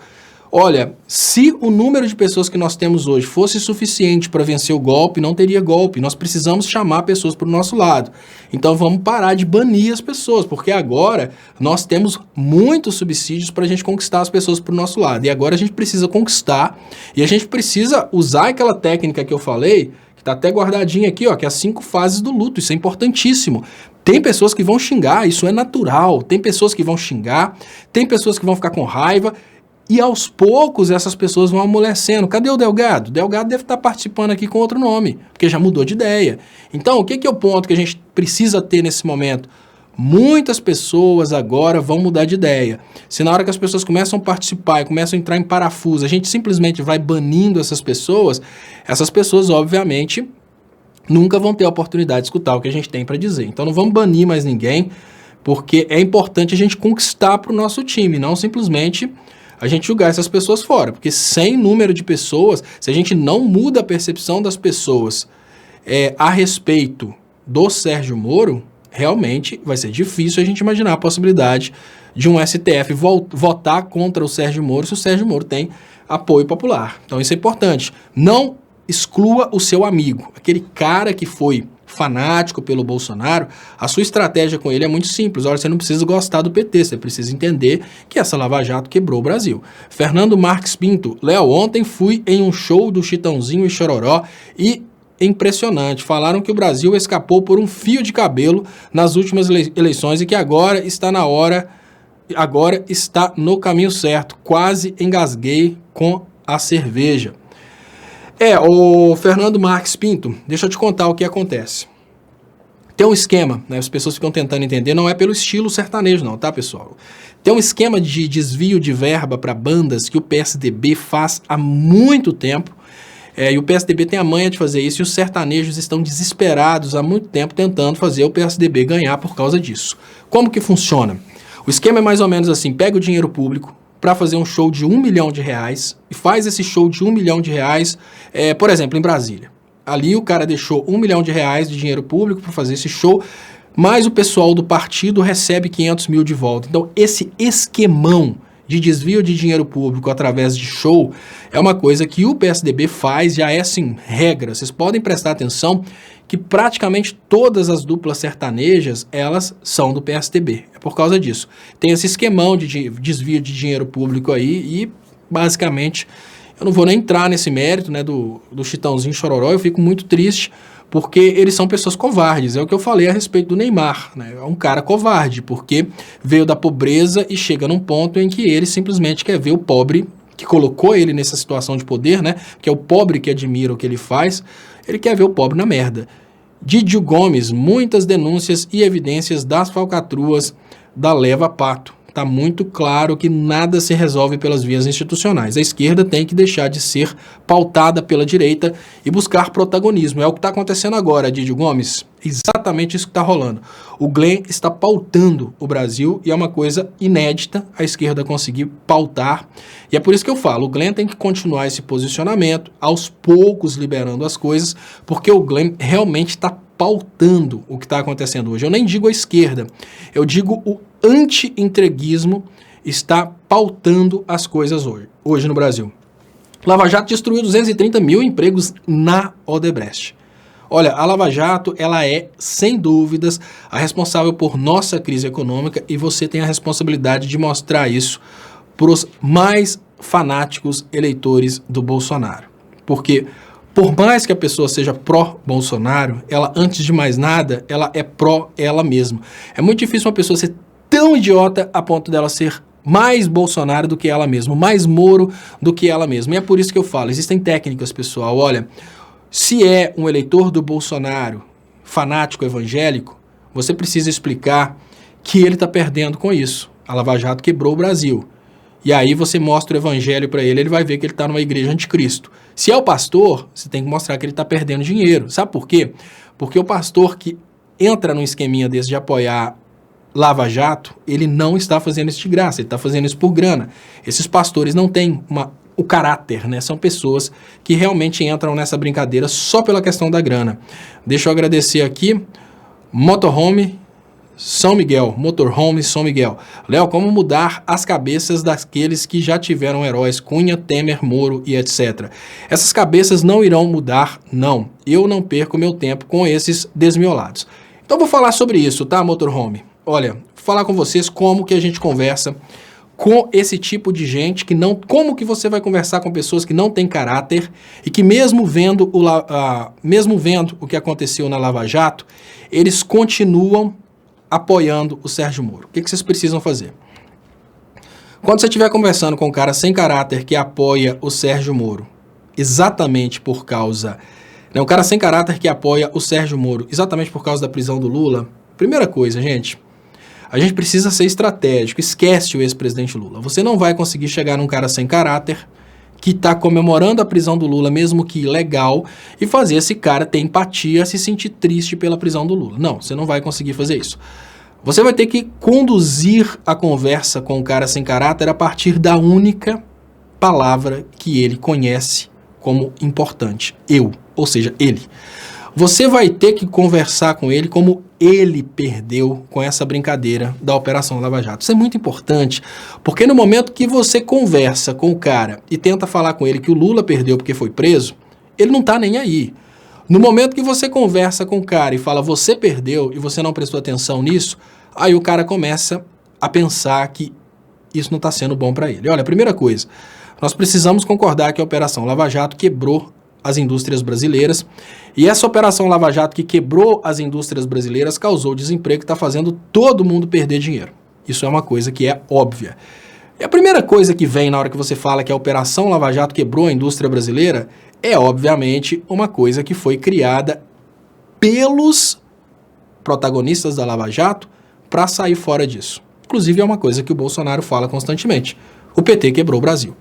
Olha, se o número de pessoas que nós temos hoje fosse suficiente para vencer o golpe, não teria golpe. Nós precisamos chamar pessoas para o nosso lado. Então vamos parar de banir as pessoas, porque agora nós temos muitos subsídios para a gente conquistar as pessoas para o nosso lado. E agora a gente precisa conquistar e a gente precisa usar aquela técnica que eu falei, que tá até guardadinho aqui, ó, que é as 5 fases do luto. Isso é importantíssimo. Tem pessoas que vão xingar, isso é natural. Tem pessoas que vão xingar, tem pessoas que vão ficar com raiva, e aos poucos essas pessoas vão amolecendo. Cadê o Delgado? O Delgado deve estar participando aqui com outro nome, porque já mudou de ideia. Então, o que é o ponto que a gente precisa ter nesse momento? Muitas pessoas agora vão mudar de ideia. Se na hora que as pessoas começam a participar e começam a entrar em parafuso, a gente simplesmente vai banindo essas pessoas, obviamente, nunca vão ter a oportunidade de escutar o que a gente tem para dizer. Então não vamos banir mais ninguém, porque é importante a gente conquistar para o nosso time, não simplesmente a gente julgar essas pessoas fora. Porque sem número de pessoas, se a gente não muda a percepção das pessoas a respeito do Sérgio Moro, realmente vai ser difícil a gente imaginar a possibilidade de um STF votar contra o Sérgio Moro se o Sérgio Moro tem apoio popular. Então isso é importante. Não exclua o seu amigo, aquele cara que foi fanático pelo Bolsonaro. A sua estratégia com ele é muito simples. Olha, você não precisa gostar do PT, você precisa entender que essa Lava Jato quebrou o Brasil. Fernando Marques Pinto: Léo, ontem fui em um show do Chitãozinho e Chororó e impressionante. Falaram que o Brasil escapou por um fio de cabelo nas últimas eleições e que agora está na hora, agora está no caminho certo. Quase engasguei com a cerveja. O Fernando Marques Pinto, deixa eu te contar o que acontece. Tem um esquema, né? As pessoas ficam tentando entender, não é pelo estilo sertanejo não, tá, pessoal? Tem um esquema de desvio de verba para bandas que o PSDB faz há muito tempo. E o PSDB tem a manha de fazer isso, e os sertanejos estão desesperados há muito tempo tentando fazer o PSDB ganhar por causa disso. Como que funciona? O esquema é mais ou menos assim: pega o dinheiro público para fazer um show de R$1 milhão e faz esse show de R$1 milhão, por exemplo, em Brasília. Ali o cara deixou R$1 milhão de dinheiro público para fazer esse show, mas o pessoal do partido recebe 500 mil de volta. Então esse esquemão de desvio de dinheiro público através de show é uma coisa que o PSDB faz, já é assim, regra. Vocês podem prestar atenção que praticamente todas as duplas sertanejas, elas são do PSDB. É por causa disso. Tem esse esquemão de desvio de dinheiro público aí e, basicamente, eu não vou nem entrar nesse mérito, né, do Chitãozinho e Chororó. Eu fico muito triste porque eles são pessoas covardes. É o que eu falei a respeito do Neymar, né? É um cara covarde, porque veio da pobreza e chega num ponto em que ele simplesmente quer ver o pobre, que colocou ele nessa situação de poder, né? Que é o pobre que admira o que ele faz, ele quer ver o pobre na merda. Didio Gomes: muitas denúncias e evidências das falcatruas da Leva Pato. Está muito claro que nada se resolve pelas vias institucionais. A esquerda tem que deixar de ser pautada pela direita e buscar protagonismo. É o que está acontecendo agora, Didio Gomes. Exatamente isso que está rolando. O Glenn está pautando o Brasil e é uma coisa inédita a esquerda conseguir pautar. E é por isso que eu falo, o Glenn tem que continuar esse posicionamento, aos poucos liberando as coisas, porque o Glenn realmente está pautando o que está acontecendo hoje. Eu nem digo a esquerda, eu digo o anti-entreguismo está pautando as coisas hoje no Brasil. Lava Jato destruiu 230 mil empregos na Odebrecht. Olha, a Lava Jato, ela é, sem dúvidas, a responsável por nossa crise econômica e você tem a responsabilidade de mostrar isso para os mais fanáticos eleitores do Bolsonaro. Porque, por mais que a pessoa seja pró-Bolsonaro, ela, antes de mais nada, ela é pró ela mesma. É muito difícil uma pessoa ser tão idiota a ponto dela ser mais Bolsonaro do que ela mesma, mais Moro do que ela mesma. E é por isso que eu falo, existem técnicas, pessoal. Olha, se é um eleitor do Bolsonaro, fanático evangélico, você precisa explicar que ele está perdendo com isso. A Lava Jato quebrou o Brasil. E aí você mostra o evangelho para ele, ele vai ver que ele está numa igreja anticristo. Se é o pastor, você tem que mostrar que ele está perdendo dinheiro. Sabe por quê? Porque o pastor que entra num esqueminha desse de apoiar Lava Jato, ele não está fazendo isso de graça, ele está fazendo isso por grana. Esses pastores não têm o caráter, né? São pessoas que realmente entram nessa brincadeira só pela questão da grana. Deixa eu agradecer aqui, Motorhome São Miguel. Léo, como mudar as cabeças daqueles que já tiveram heróis, Cunha, Temer, Moro e etc. Essas cabeças não irão mudar, não. Eu não perco meu tempo com esses desmiolados. Então vou falar sobre isso, tá, Motorhome? Olha, vou falar com vocês como que a gente conversa com esse tipo de gente que não... Como que você vai conversar com pessoas que não têm caráter e que mesmo vendo o que aconteceu na Lava Jato, eles continuam apoiando o Sérgio Moro? O que vocês precisam fazer? Quando você estiver conversando com um cara sem caráter que apoia o Sérgio Moro, exatamente por causa... Um cara sem caráter que apoia o Sérgio Moro, exatamente por causa da prisão do Lula, primeira coisa, gente... A gente precisa ser estratégico, esquece o ex-presidente Lula. Você não vai conseguir chegar num cara sem caráter que está comemorando a prisão do Lula, mesmo que ilegal, e fazer esse cara ter empatia, se sentir triste pela prisão do Lula. Não, você não vai conseguir fazer isso. Você vai ter que conduzir a conversa com o cara sem caráter a partir da única palavra que ele conhece como importante. Eu, ou seja, ele. Você vai ter que conversar com ele como ele perdeu com essa brincadeira da Operação Lava Jato. Isso é muito importante, porque no momento que você conversa com o cara e tenta falar com ele que o Lula perdeu porque foi preso, ele não tá nem aí. No momento que você conversa com o cara e fala você perdeu e você não prestou atenção nisso, aí o cara começa a pensar que isso não está sendo bom para ele. Olha, a primeira coisa, nós precisamos concordar que a Operação Lava Jato quebrou as indústrias brasileiras, e essa Operação Lava Jato que quebrou as indústrias brasileiras causou desemprego que está fazendo todo mundo perder dinheiro. Isso é uma coisa que é óbvia. E a primeira coisa que vem na hora que você fala que a Operação Lava Jato quebrou a indústria brasileira é, obviamente, uma coisa que foi criada pelos protagonistas da Lava Jato para sair fora disso. Inclusive, é uma coisa que o Bolsonaro fala constantemente. O PT quebrou o Brasil.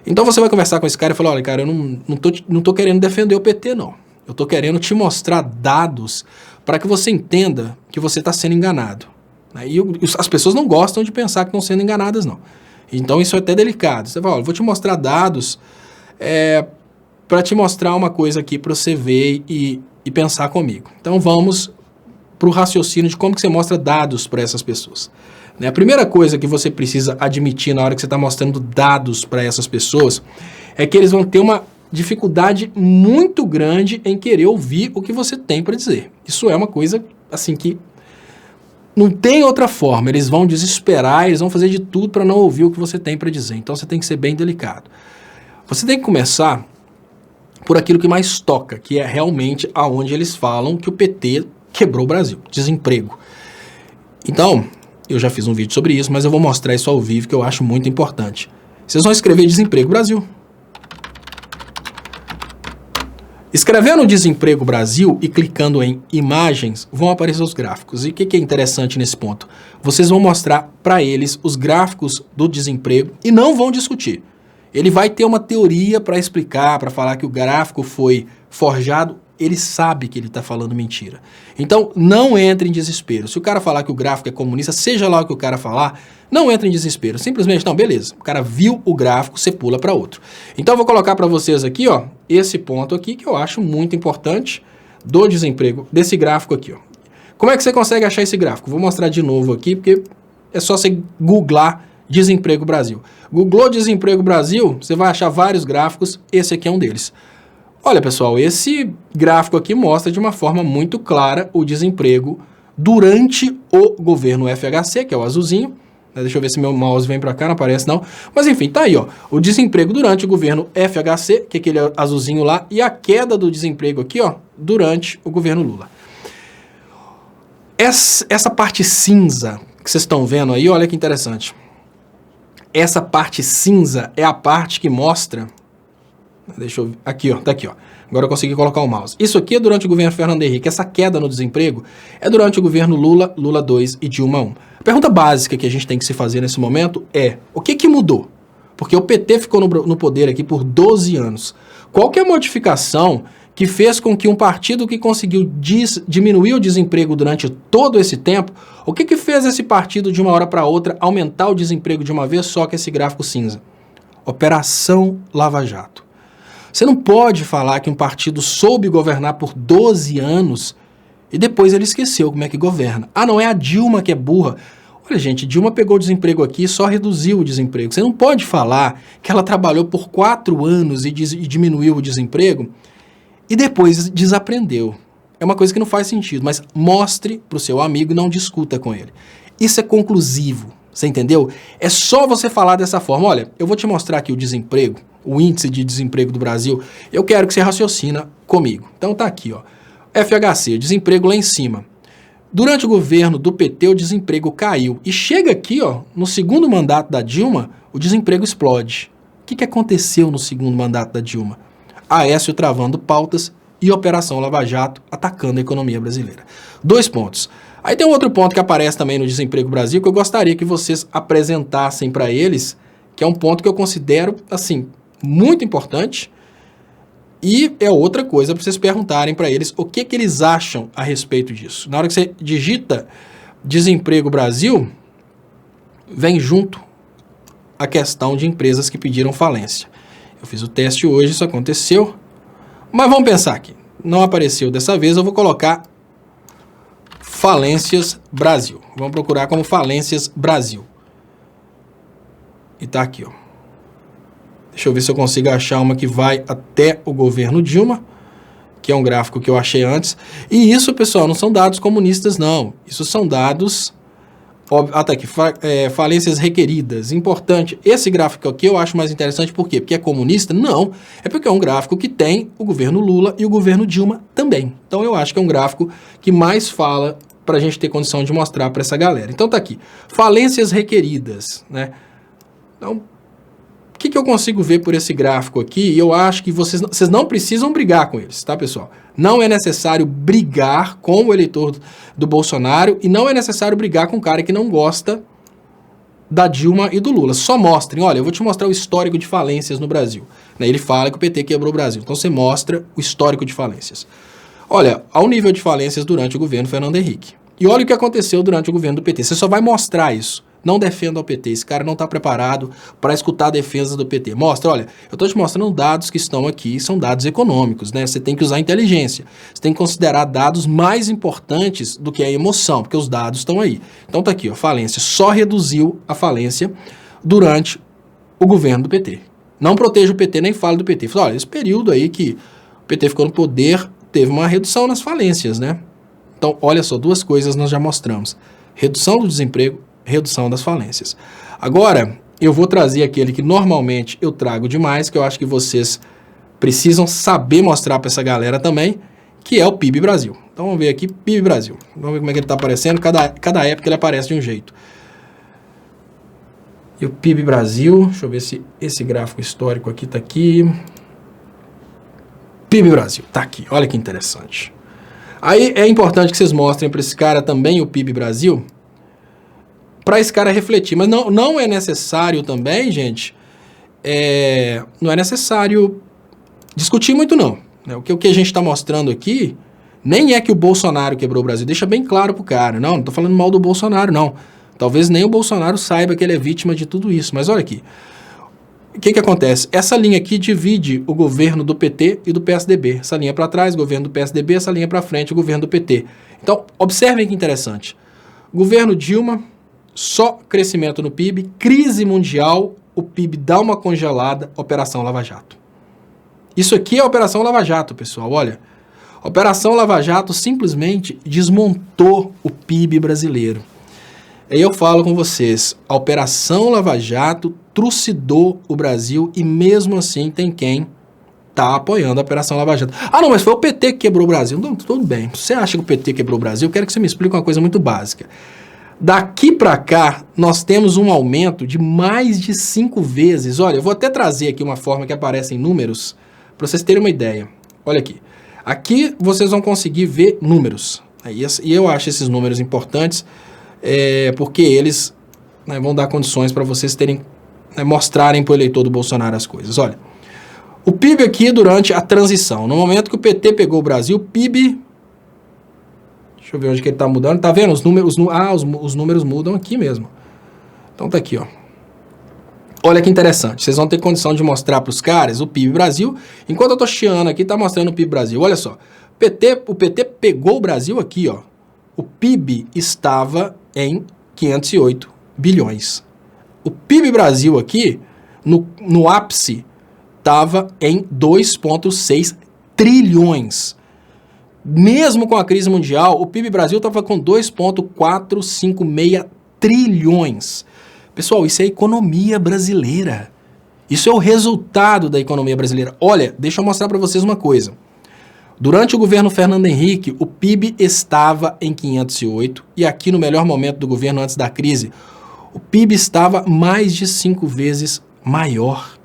Então você vai conversar com esse cara e falar, olha, cara, eu não tô querendo defender o PT, não. Eu tô querendo te mostrar dados para que você entenda que você está sendo enganado. E as pessoas não gostam de pensar que estão sendo enganadas, não. Então isso é até delicado. Você fala, olha, eu vou te mostrar dados para te mostrar uma coisa aqui para você ver e pensar comigo. Então vamos para o raciocínio de como que você mostra dados para essas pessoas. A primeira coisa que você precisa admitir na hora que você está mostrando dados para essas pessoas é que eles vão ter uma dificuldade muito grande em querer ouvir o que você tem para dizer. Isso é uma coisa assim que não tem outra forma. Eles vão desesperar, eles vão fazer de tudo para não ouvir o que você tem para dizer. Então você tem que ser bem delicado. Você tem que começar por aquilo que mais toca, que é realmente aonde eles falam que o PT quebrou o Brasil, desemprego. Então, eu já fiz um vídeo sobre isso, mas eu vou mostrar isso ao vivo, que eu acho muito importante. Vocês vão escrever Desemprego Brasil. Escrevendo Desemprego Brasil e clicando em imagens, vão aparecer os gráficos. E o que é interessante nesse ponto? Vocês vão mostrar para eles os gráficos do desemprego e não vão discutir. Ele vai ter uma teoria para explicar, para falar que o gráfico foi forjado. Ele sabe que ele está falando mentira. Então, não entre em desespero. Se o cara falar que o gráfico é comunista, seja lá o que o cara falar, não entre em desespero. Simplesmente, não, beleza. O cara viu o gráfico, você pula para outro. Então, eu vou colocar para vocês aqui, ó, esse ponto aqui, que eu acho muito importante do desemprego, desse gráfico aqui, ó. Como é que você consegue achar esse gráfico? Vou mostrar de novo aqui, porque é só você googlar Desemprego Brasil. Googlou Desemprego Brasil, você vai achar vários gráficos, esse aqui é um deles. Olha, pessoal, esse gráfico aqui mostra de uma forma muito clara o desemprego durante o governo FHC, que é o azulzinho. Deixa eu ver se meu mouse vem para cá, não aparece não. Mas enfim, tá aí, ó. O desemprego durante o governo FHC, que é aquele azulzinho lá, e a queda do desemprego aqui, ó, durante o governo Lula. Essa parte cinza que vocês estão vendo aí, olha que interessante. Essa parte cinza é a parte que mostra... Deixa eu ver. Aqui, ó. Tá aqui, ó. Agora eu consegui colocar o mouse. Isso aqui é durante o governo Fernando Henrique. Essa queda no desemprego é durante o governo Lula, Lula 2 e Dilma 1. A pergunta básica que a gente tem que se fazer nesse momento é: o que mudou? Porque o PT ficou no poder aqui por 12 anos. Qual que é a modificação que fez com que um partido que conseguiu diminuir o desemprego durante todo esse tempo, o que fez esse partido de uma hora para outra aumentar o desemprego de uma vez só com esse gráfico cinza? Operação Lava Jato. Você não pode falar que um partido soube governar por 12 anos e depois ele esqueceu como é que governa. Ah, não, é a Dilma que é burra. Olha, gente, Dilma pegou o desemprego aqui e só reduziu o desemprego. Você não pode falar que ela trabalhou por 4 anos e diminuiu o desemprego e depois desaprendeu. É uma coisa que não faz sentido, mas mostre para o seu amigo e não discuta com ele. Isso é conclusivo. Você entendeu? É só você falar dessa forma. Olha, eu vou te mostrar aqui o desemprego, o índice de desemprego do Brasil. Eu quero que você raciocina comigo. Então tá aqui, ó. FHC, desemprego lá em cima. Durante o governo do PT, o desemprego caiu. E chega aqui, ó, no segundo mandato da Dilma, o desemprego explode. O que aconteceu no segundo mandato da Dilma? Aécio travando pautas e Operação Lava Jato atacando a economia brasileira. 2 pontos. Aí tem um outro ponto que aparece também no Desemprego Brasil que eu gostaria que vocês apresentassem para eles, que é um ponto que eu considero, assim, muito importante. E é outra coisa para vocês perguntarem para eles o que eles acham a respeito disso. Na hora que você digita Desemprego Brasil, vem junto a questão de empresas que pediram falência. Eu fiz o teste hoje, isso aconteceu. Mas vamos pensar aqui. Não apareceu dessa vez, eu vou colocar Falências Brasil. Vamos procurar como Falências Brasil. E tá aqui, ó. Deixa eu ver se eu consigo achar uma que vai até o governo Dilma, que é um gráfico que eu achei antes. E isso, pessoal, não são dados comunistas, não. Isso são dados... tá aqui, falências requeridas. Importante. Esse gráfico aqui eu acho mais interessante, por quê? Porque é comunista? Não. É porque é um gráfico que tem o governo Lula e o governo Dilma também. Então eu acho que é um gráfico que mais fala para a gente ter condição de mostrar para essa galera. Então tá aqui. Falências requeridas, né? Então, o que eu consigo ver por esse gráfico aqui? E eu acho que vocês não precisam brigar com eles, tá, pessoal? Não é necessário brigar com o eleitor do Bolsonaro e não é necessário brigar com o cara que não gosta da Dilma e do Lula. Só mostrem, olha, eu vou te mostrar o histórico de falências no Brasil. Ele fala que o PT quebrou o Brasil. Então você mostra o histórico de falências. Olha, ao nível de falências durante o governo Fernando Henrique. E olha o que aconteceu durante o governo do PT. Você só vai mostrar isso. Não defenda o PT, esse cara não está preparado para escutar a defesa do PT. Mostra, olha, eu estou te mostrando dados que estão aqui, são dados econômicos, né? Você tem que usar inteligência, você tem que considerar dados mais importantes do que a emoção, porque os dados estão aí. Então tá aqui, ó, falência, só reduziu a falência durante o governo do PT. Não proteja o PT, nem fale do PT. Fala, olha, esse período aí que o PT ficou no poder, teve uma redução nas falências, né? Então, olha só, 2 coisas nós já mostramos. Redução do desemprego, redução das falências. Agora, eu vou trazer aquele que normalmente eu trago demais, que eu acho que vocês precisam saber mostrar para essa galera também, que é o PIB Brasil. Então vamos ver aqui, PIB Brasil. Vamos ver como é que ele está aparecendo, cada época ele aparece de um jeito. E o PIB Brasil, deixa eu ver se esse gráfico histórico aqui está aqui. PIB Brasil, está aqui, olha que interessante. Aí é importante que vocês mostrem para esse cara também o PIB Brasil, para esse cara refletir. Mas não é necessário também, gente, não é necessário discutir muito não. Né? O que a gente está mostrando aqui, nem é que o Bolsonaro quebrou o Brasil, deixa bem claro pro cara. Não estou falando mal do Bolsonaro, não. Talvez nem o Bolsonaro saiba que ele é vítima de tudo isso. Mas olha aqui, o que acontece? Essa linha aqui divide o governo do PT e do PSDB. Essa linha para trás, governo do PSDB, essa linha para frente, o governo do PT. Então, observem que interessante. Governo Dilma, só crescimento no PIB, crise mundial, o PIB dá uma congelada, Operação Lava Jato. Isso aqui é a Operação Lava Jato, pessoal, olha. Operação Lava Jato simplesmente desmontou o PIB brasileiro. Aí eu falo com vocês, a Operação Lava Jato trucidou o Brasil e mesmo assim tem quem tá apoiando a Operação Lava Jato. Ah, não, mas foi o PT que quebrou o Brasil. Não, tudo bem, se você acha que o PT quebrou o Brasil, eu quero que você me explique uma coisa muito básica. Daqui para cá, nós temos um aumento de mais de 5 vezes. Olha, eu vou até trazer aqui uma forma que aparece em números, para vocês terem uma ideia. Olha aqui. Aqui vocês vão conseguir ver números. E eu acho esses números importantes, porque eles vão dar condições para vocês terem, mostrarem para o eleitor do Bolsonaro as coisas. Olha, o PIB aqui durante a transição. No momento que o PT pegou o Brasil, o PIB... Deixa eu ver onde que ele está mudando. Tá vendo? Os números mudam aqui mesmo. Então tá aqui, ó. Olha que interessante. Vocês vão ter condição de mostrar para os caras o PIB Brasil. Enquanto eu tô chiando aqui, tá mostrando o PIB Brasil. Olha só. O PT pegou o Brasil aqui, ó. O PIB estava em 508 bilhões. O PIB Brasil aqui, no ápice, estava em 2,6 trilhões. Mesmo com a crise mundial, o PIB Brasil estava com 2,456 trilhões. Pessoal, isso é a economia brasileira. Isso é o resultado da economia brasileira. Olha, deixa eu mostrar para vocês uma coisa. Durante o governo Fernando Henrique, o PIB estava em 508 e aqui no melhor momento do governo antes da crise, o PIB estava mais de 5 vezes maior.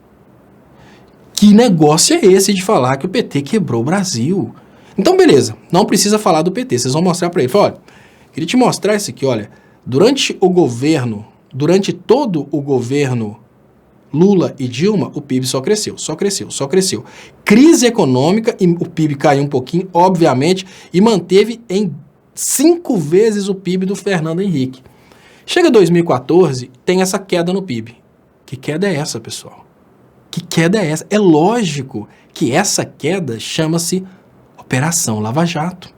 Que negócio é esse de falar que o PT quebrou o Brasil? Então, beleza, não precisa falar do PT, vocês vão mostrar para ele. Fala, olha, queria te mostrar isso aqui, olha. Durante todo o governo Lula e Dilma, o PIB só cresceu, só cresceu, só cresceu. Crise econômica, e o PIB caiu um pouquinho, obviamente, e manteve em 5 vezes o PIB do Fernando Henrique. Chega 2014, tem essa queda no PIB. Que queda é essa, pessoal? Que queda é essa? É lógico que essa queda chama-se Operação Lava Jato.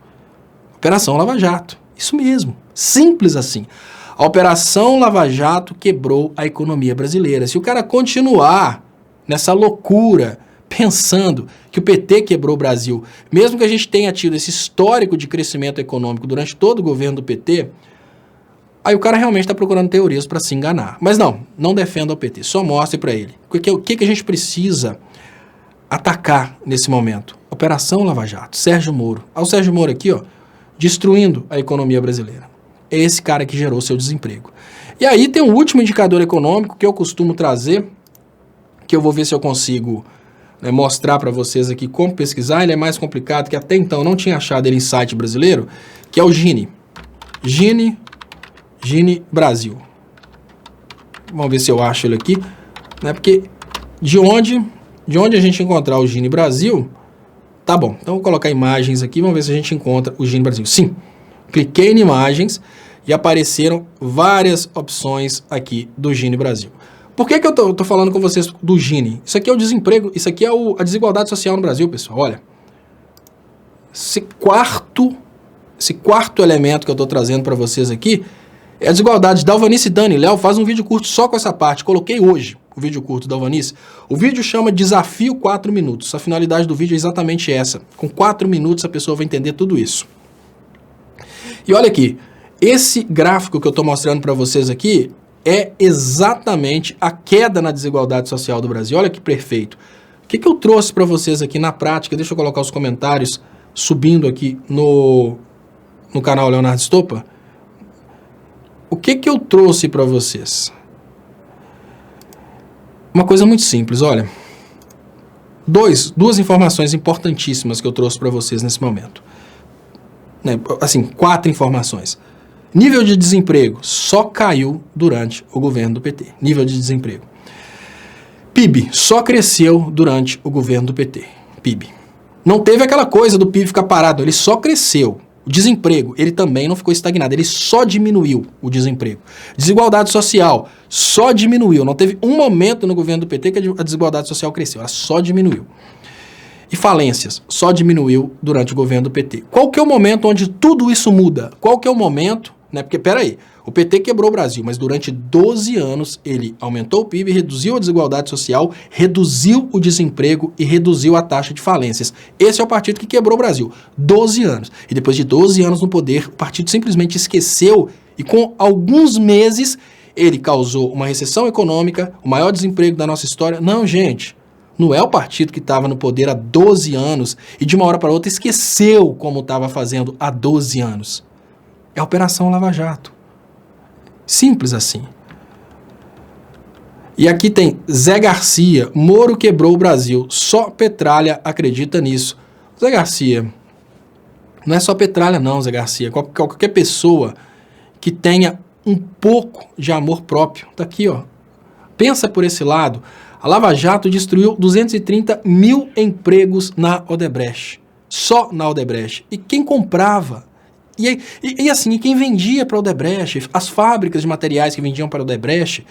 Operação Lava Jato. Isso mesmo. Simples assim. A Operação Lava Jato quebrou a economia brasileira. Se o cara continuar nessa loucura, pensando que o PT quebrou o Brasil, mesmo que a gente tenha tido esse histórico de crescimento econômico durante todo o governo do PT, aí o cara realmente está procurando teorias para se enganar. Mas não defenda o PT, só mostre para ele. O que a gente precisa atacar nesse momento? Operação Lava Jato, Sérgio Moro. Olha o Sérgio Moro aqui, ó, destruindo a economia brasileira. É esse cara que gerou seu desemprego. E aí tem um último indicador econômico que eu costumo trazer, que eu vou ver se eu consigo mostrar para vocês aqui como pesquisar. Ele é mais complicado, que até então eu não tinha achado ele em site brasileiro, que é o Gini. Gini Brasil. Vamos ver se eu acho ele aqui, né? Porque de onde a gente encontrar o Gini Brasil, tá bom. Então vou colocar imagens aqui, vamos ver se a gente encontra o Gini Brasil. Sim. Cliquei em imagens e apareceram várias opções aqui do Gini Brasil. Por que eu tô falando com vocês do Gini? Isso aqui é o desemprego, isso aqui é a desigualdade social no Brasil, pessoal. Olha, esse quarto elemento que eu tô trazendo para vocês aqui é a desigualdade. Dalvanice, Dani, Léo, faz um vídeo curto só com essa parte. Coloquei hoje o vídeo curto da Dalvanice. O vídeo chama Desafio 4 Minutos. A finalidade do vídeo é exatamente essa. Com 4 minutos a pessoa vai entender tudo isso. E olha aqui, esse gráfico que eu estou mostrando para vocês aqui é exatamente a queda na desigualdade social do Brasil. Olha que perfeito. O que eu trouxe para vocês aqui na prática? Deixa eu colocar os comentários subindo aqui no canal Leonardo Estopa. O que eu trouxe para vocês? Uma coisa muito simples, olha. Duas informações importantíssimas que eu trouxe para vocês nesse momento. Assim, 4 informações. Nível de desemprego só caiu durante o governo do PT. Nível de desemprego. PIB só cresceu durante o governo do PT. PIB. Não teve aquela coisa do PIB ficar parado, ele só cresceu. O desemprego, ele também não ficou estagnado, ele só diminuiu o desemprego. Desigualdade social só diminuiu. Não teve um momento no governo do PT que a desigualdade social cresceu, ela só diminuiu. E falências só diminuiu durante o governo do PT. Qual que é o momento onde tudo isso muda? Qual que é o momento, né? Porque, peraí, o PT quebrou o Brasil, mas durante 12 anos ele aumentou o PIB, reduziu a desigualdade social, reduziu o desemprego e reduziu a taxa de falências. Esse é o partido que quebrou o Brasil. 12 anos. E depois de 12 anos no poder, o partido simplesmente esqueceu e com alguns meses ele causou uma recessão econômica, o maior desemprego da nossa história. Não, gente. Não é o partido que estava no poder há 12 anos e de uma hora para outra esqueceu como estava fazendo há 12 anos. É a Operação Lava Jato. Simples assim. E aqui tem Zé Garcia, Moro quebrou o Brasil, só Petralha acredita nisso. Zé Garcia, não é só Petralha não, Zé Garcia. Qualquer pessoa que tenha um pouco de amor próprio, tá aqui, ó. Pensa por esse lado. A Lava Jato destruiu 230 mil empregos na Odebrecht. Só na Odebrecht. E quem comprava? E assim, e quem vendia para a Odebrecht? As fábricas de materiais que vendiam para a Odebrecht?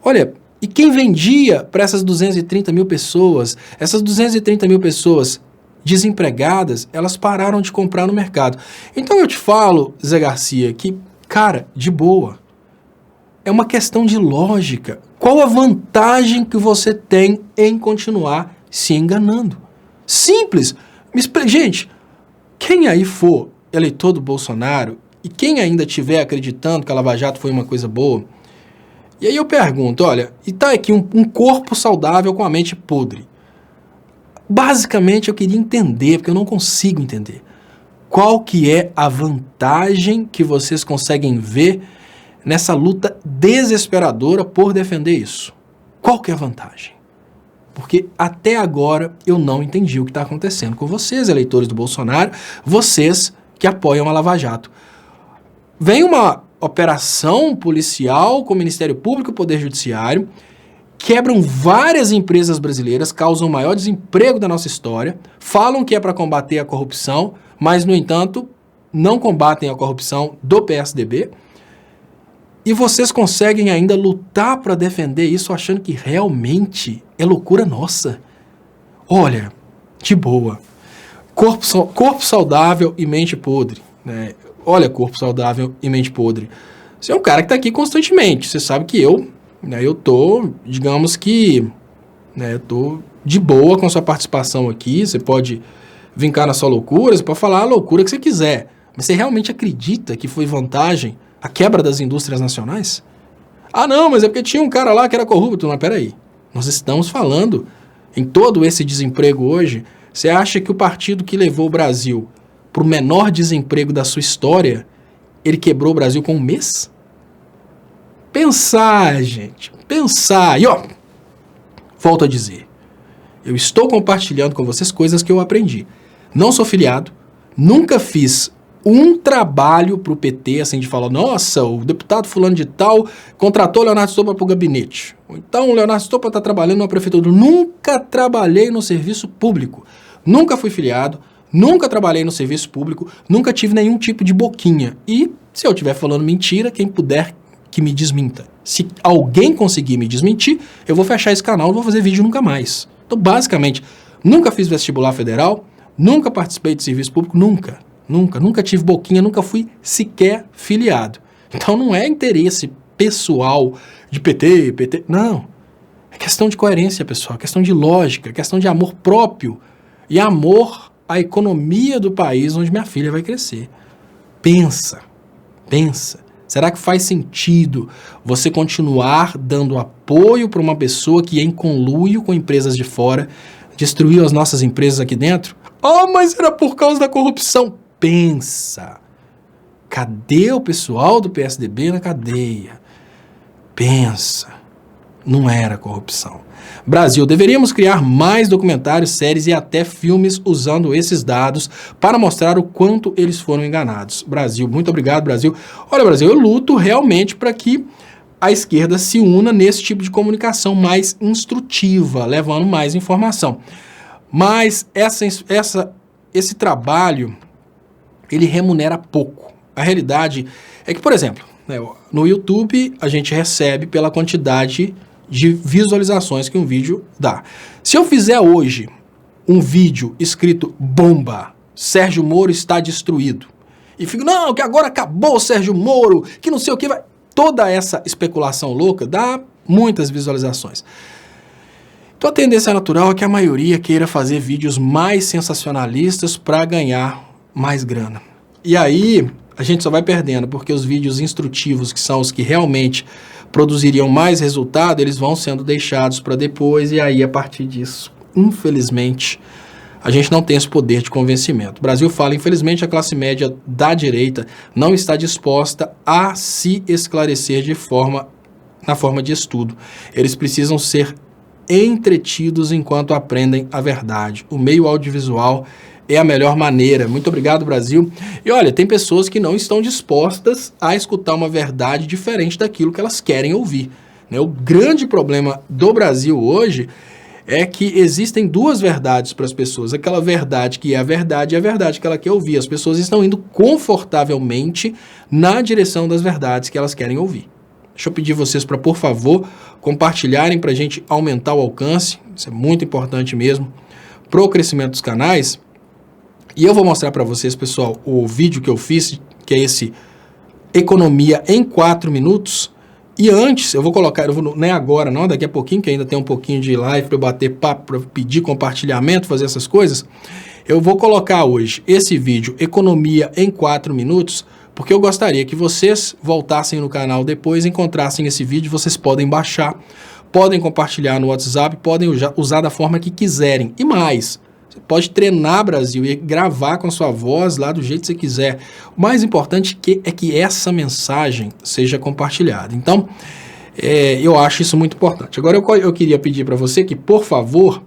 Olha, e quem vendia para essas 230 mil pessoas? Essas 230 mil pessoas desempregadas, elas pararam de comprar no mercado. Então eu te falo, Zé Garcia, que, cara, de boa. É uma questão de lógica. Qual a vantagem que você tem em continuar se enganando? Simples. Gente, quem aí for eleitor do Bolsonaro e quem ainda estiver acreditando que a Lava Jato foi uma coisa boa, E aí eu pergunto, olha, e tá aqui um corpo saudável com a mente podre. Basicamente eu queria entender, porque eu não consigo entender. Qual que é a vantagem que vocês conseguem ver nessa luta desesperadora por defender isso? Qual que é a vantagem? Porque até agora eu não entendi o que está acontecendo com vocês, eleitores do Bolsonaro, vocês que apoiam a Lava Jato. Vem uma operação policial com o Ministério Público e o Poder Judiciário, quebram várias empresas brasileiras, causam o maior desemprego da nossa história, falam que é para combater a corrupção, mas, no entanto, não combatem a corrupção do PSDB, e vocês conseguem ainda lutar para defender isso achando que realmente é loucura nossa. Olha, de boa, corpo saudável e mente podre, né? Olha, corpo saudável e mente podre. Você é um cara que está aqui constantemente. Você sabe que eu tô, digamos que, eu tô de boa com a sua participação aqui. Você pode vincar na sua loucura, você pode falar a loucura que você quiser. Mas você realmente acredita que foi vantagem a quebra das indústrias nacionais? Ah, não, mas é porque tinha um cara lá que era corrupto. Mas peraí, nós estamos falando em todo esse desemprego hoje. Você acha que o partido que levou o Brasil para o menor desemprego da sua história, ele quebrou o Brasil com um mês? Pensar, gente, pensar. E ó, volto a dizer, eu estou compartilhando com vocês coisas que eu aprendi. Não sou filiado, nunca fiz um trabalho para o PT, assim, de falar, nossa, o deputado fulano de tal contratou o Leonardo Stoppa para o gabinete. Ou então o Leonardo Stoppa está trabalhando na prefeitura. Nunca trabalhei no serviço público, nunca fui filiado, nunca trabalhei no serviço público, nunca tive nenhum tipo de boquinha. E se eu estiver falando mentira, quem puder que me desminta. Se alguém conseguir me desmentir, eu vou fechar esse canal e não vou fazer vídeo nunca mais. Então, basicamente, nunca fiz vestibular federal, nunca participei de serviço público, nunca tive boquinha, nunca fui sequer filiado. Então não é interesse pessoal de PT, não. É questão de coerência, pessoal, é questão de lógica, é questão de amor próprio e amor à economia do país onde minha filha vai crescer. Pensa. Será que faz sentido você continuar dando apoio para uma pessoa que é em conluio com empresas de fora, destruiu as nossas empresas aqui dentro? Ah, mas era por causa da corrupção. Pensa. Cadê o pessoal do PSDB na cadeia? Pensa. Não era corrupção. Brasil, deveríamos criar mais documentários, séries e até filmes usando esses dados para mostrar o quanto eles foram enganados. Brasil, muito obrigado, Brasil. Olha, Brasil, eu luto realmente para que a esquerda se una nesse tipo de comunicação mais instrutiva, levando mais informação. Mas esse trabalho, ele remunera pouco. A realidade é que, por exemplo, no YouTube a gente recebe pela quantidade de visualizações que um vídeo dá. Se eu fizer hoje um vídeo escrito bomba, Sérgio Moro está destruído, e fico, não, que agora acabou o Sérgio Moro, que não sei o que vai... Toda essa especulação louca dá muitas visualizações. Então a tendência natural é que a maioria queira fazer vídeos mais sensacionalistas para ganhar mais grana. E aí a gente só vai perdendo, porque os vídeos instrutivos, que são os que realmente produziriam mais resultado, eles vão sendo deixados para depois, e aí a partir disso, infelizmente, a gente não tem esse poder de convencimento. O Brasil fala, infelizmente, a classe média da direita não está disposta a se esclarecer na forma de estudo. Eles precisam ser entretidos enquanto aprendem a verdade. O meio audiovisual é a melhor maneira. Muito obrigado, Brasil. E olha, tem pessoas que não estão dispostas a escutar uma verdade diferente daquilo que elas querem ouvir, né? O grande problema do Brasil hoje é que existem duas verdades para as pessoas. Aquela verdade que é a verdade e a verdade que ela quer ouvir. As pessoas estão indo confortavelmente na direção das verdades que elas querem ouvir. Deixa eu pedir vocês para, por favor, compartilharem para a gente aumentar o alcance. Isso é muito importante mesmo para o crescimento dos canais. E eu vou mostrar para vocês, pessoal, o vídeo que eu fiz, que é esse Economia em 4 minutos. E antes, eu vou colocar, não é agora não, daqui a pouquinho, que ainda tem um pouquinho de live para eu bater papo, para pedir compartilhamento, fazer essas coisas. Eu vou colocar hoje esse vídeo, Economia em 4 minutos, porque eu gostaria que vocês voltassem no canal depois, encontrassem esse vídeo, vocês podem baixar, podem compartilhar no WhatsApp, podem usar da forma que quiserem. E mais, você pode treinar, Brasil, e gravar com a sua voz lá do jeito que você quiser. O mais importante é que essa mensagem seja compartilhada. Então, eu acho isso muito importante. Agora, eu queria pedir para você que, por favor,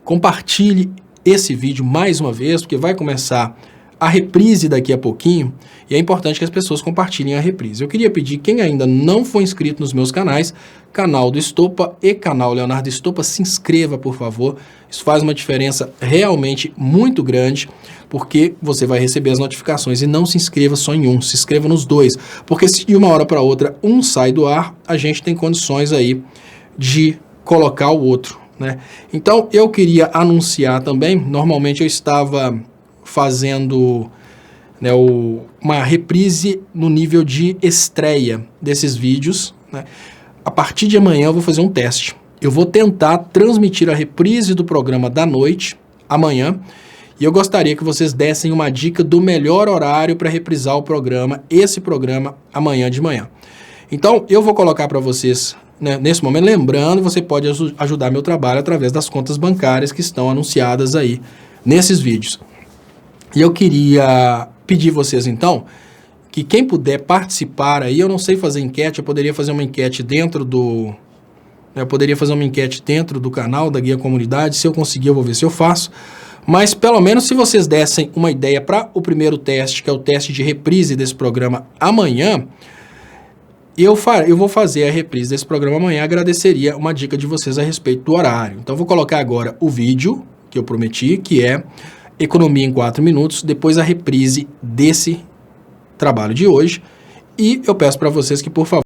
compartilhe esse vídeo mais uma vez, porque vai começar a reprise daqui a pouquinho, e é importante que as pessoas compartilhem a reprise. Eu queria pedir, quem ainda não foi inscrito nos meus canais, canal do Estopa e canal Leonardo Estopa, se inscreva, por favor. Isso faz uma diferença realmente muito grande, porque você vai receber as notificações. E não se inscreva só em um, se inscreva nos dois, porque se de uma hora para outra um sai do ar, a gente tem condições aí de colocar o outro, né? Então, eu queria anunciar também, normalmente eu estava fazendo, né, uma reprise no nível de estreia desses vídeos, né? A partir de amanhã eu vou fazer um teste. Eu vou tentar transmitir a reprise do programa da noite, amanhã, e eu gostaria que vocês dessem uma dica do melhor horário para reprisar o programa, esse programa, amanhã de manhã. Então, eu vou colocar para vocês, né, nesse momento, lembrando, você pode ajudar meu trabalho através das contas bancárias que estão anunciadas aí nesses vídeos. E eu queria pedir vocês, então, que quem puder participar aí, eu não sei fazer enquete, eu poderia fazer uma enquete dentro do... Eu poderia fazer uma enquete dentro do canal da Guia Comunidade, se eu conseguir eu vou ver se eu faço, mas pelo menos se vocês dessem uma ideia para o primeiro teste, que é o teste de reprise desse programa amanhã, eu vou fazer a reprise desse programa amanhã, agradeceria uma dica de vocês a respeito do horário. Então vou colocar agora o vídeo que eu prometi, que é Economia em 4 minutos, depois a reprise desse trabalho de hoje, e eu peço para vocês que, por favor,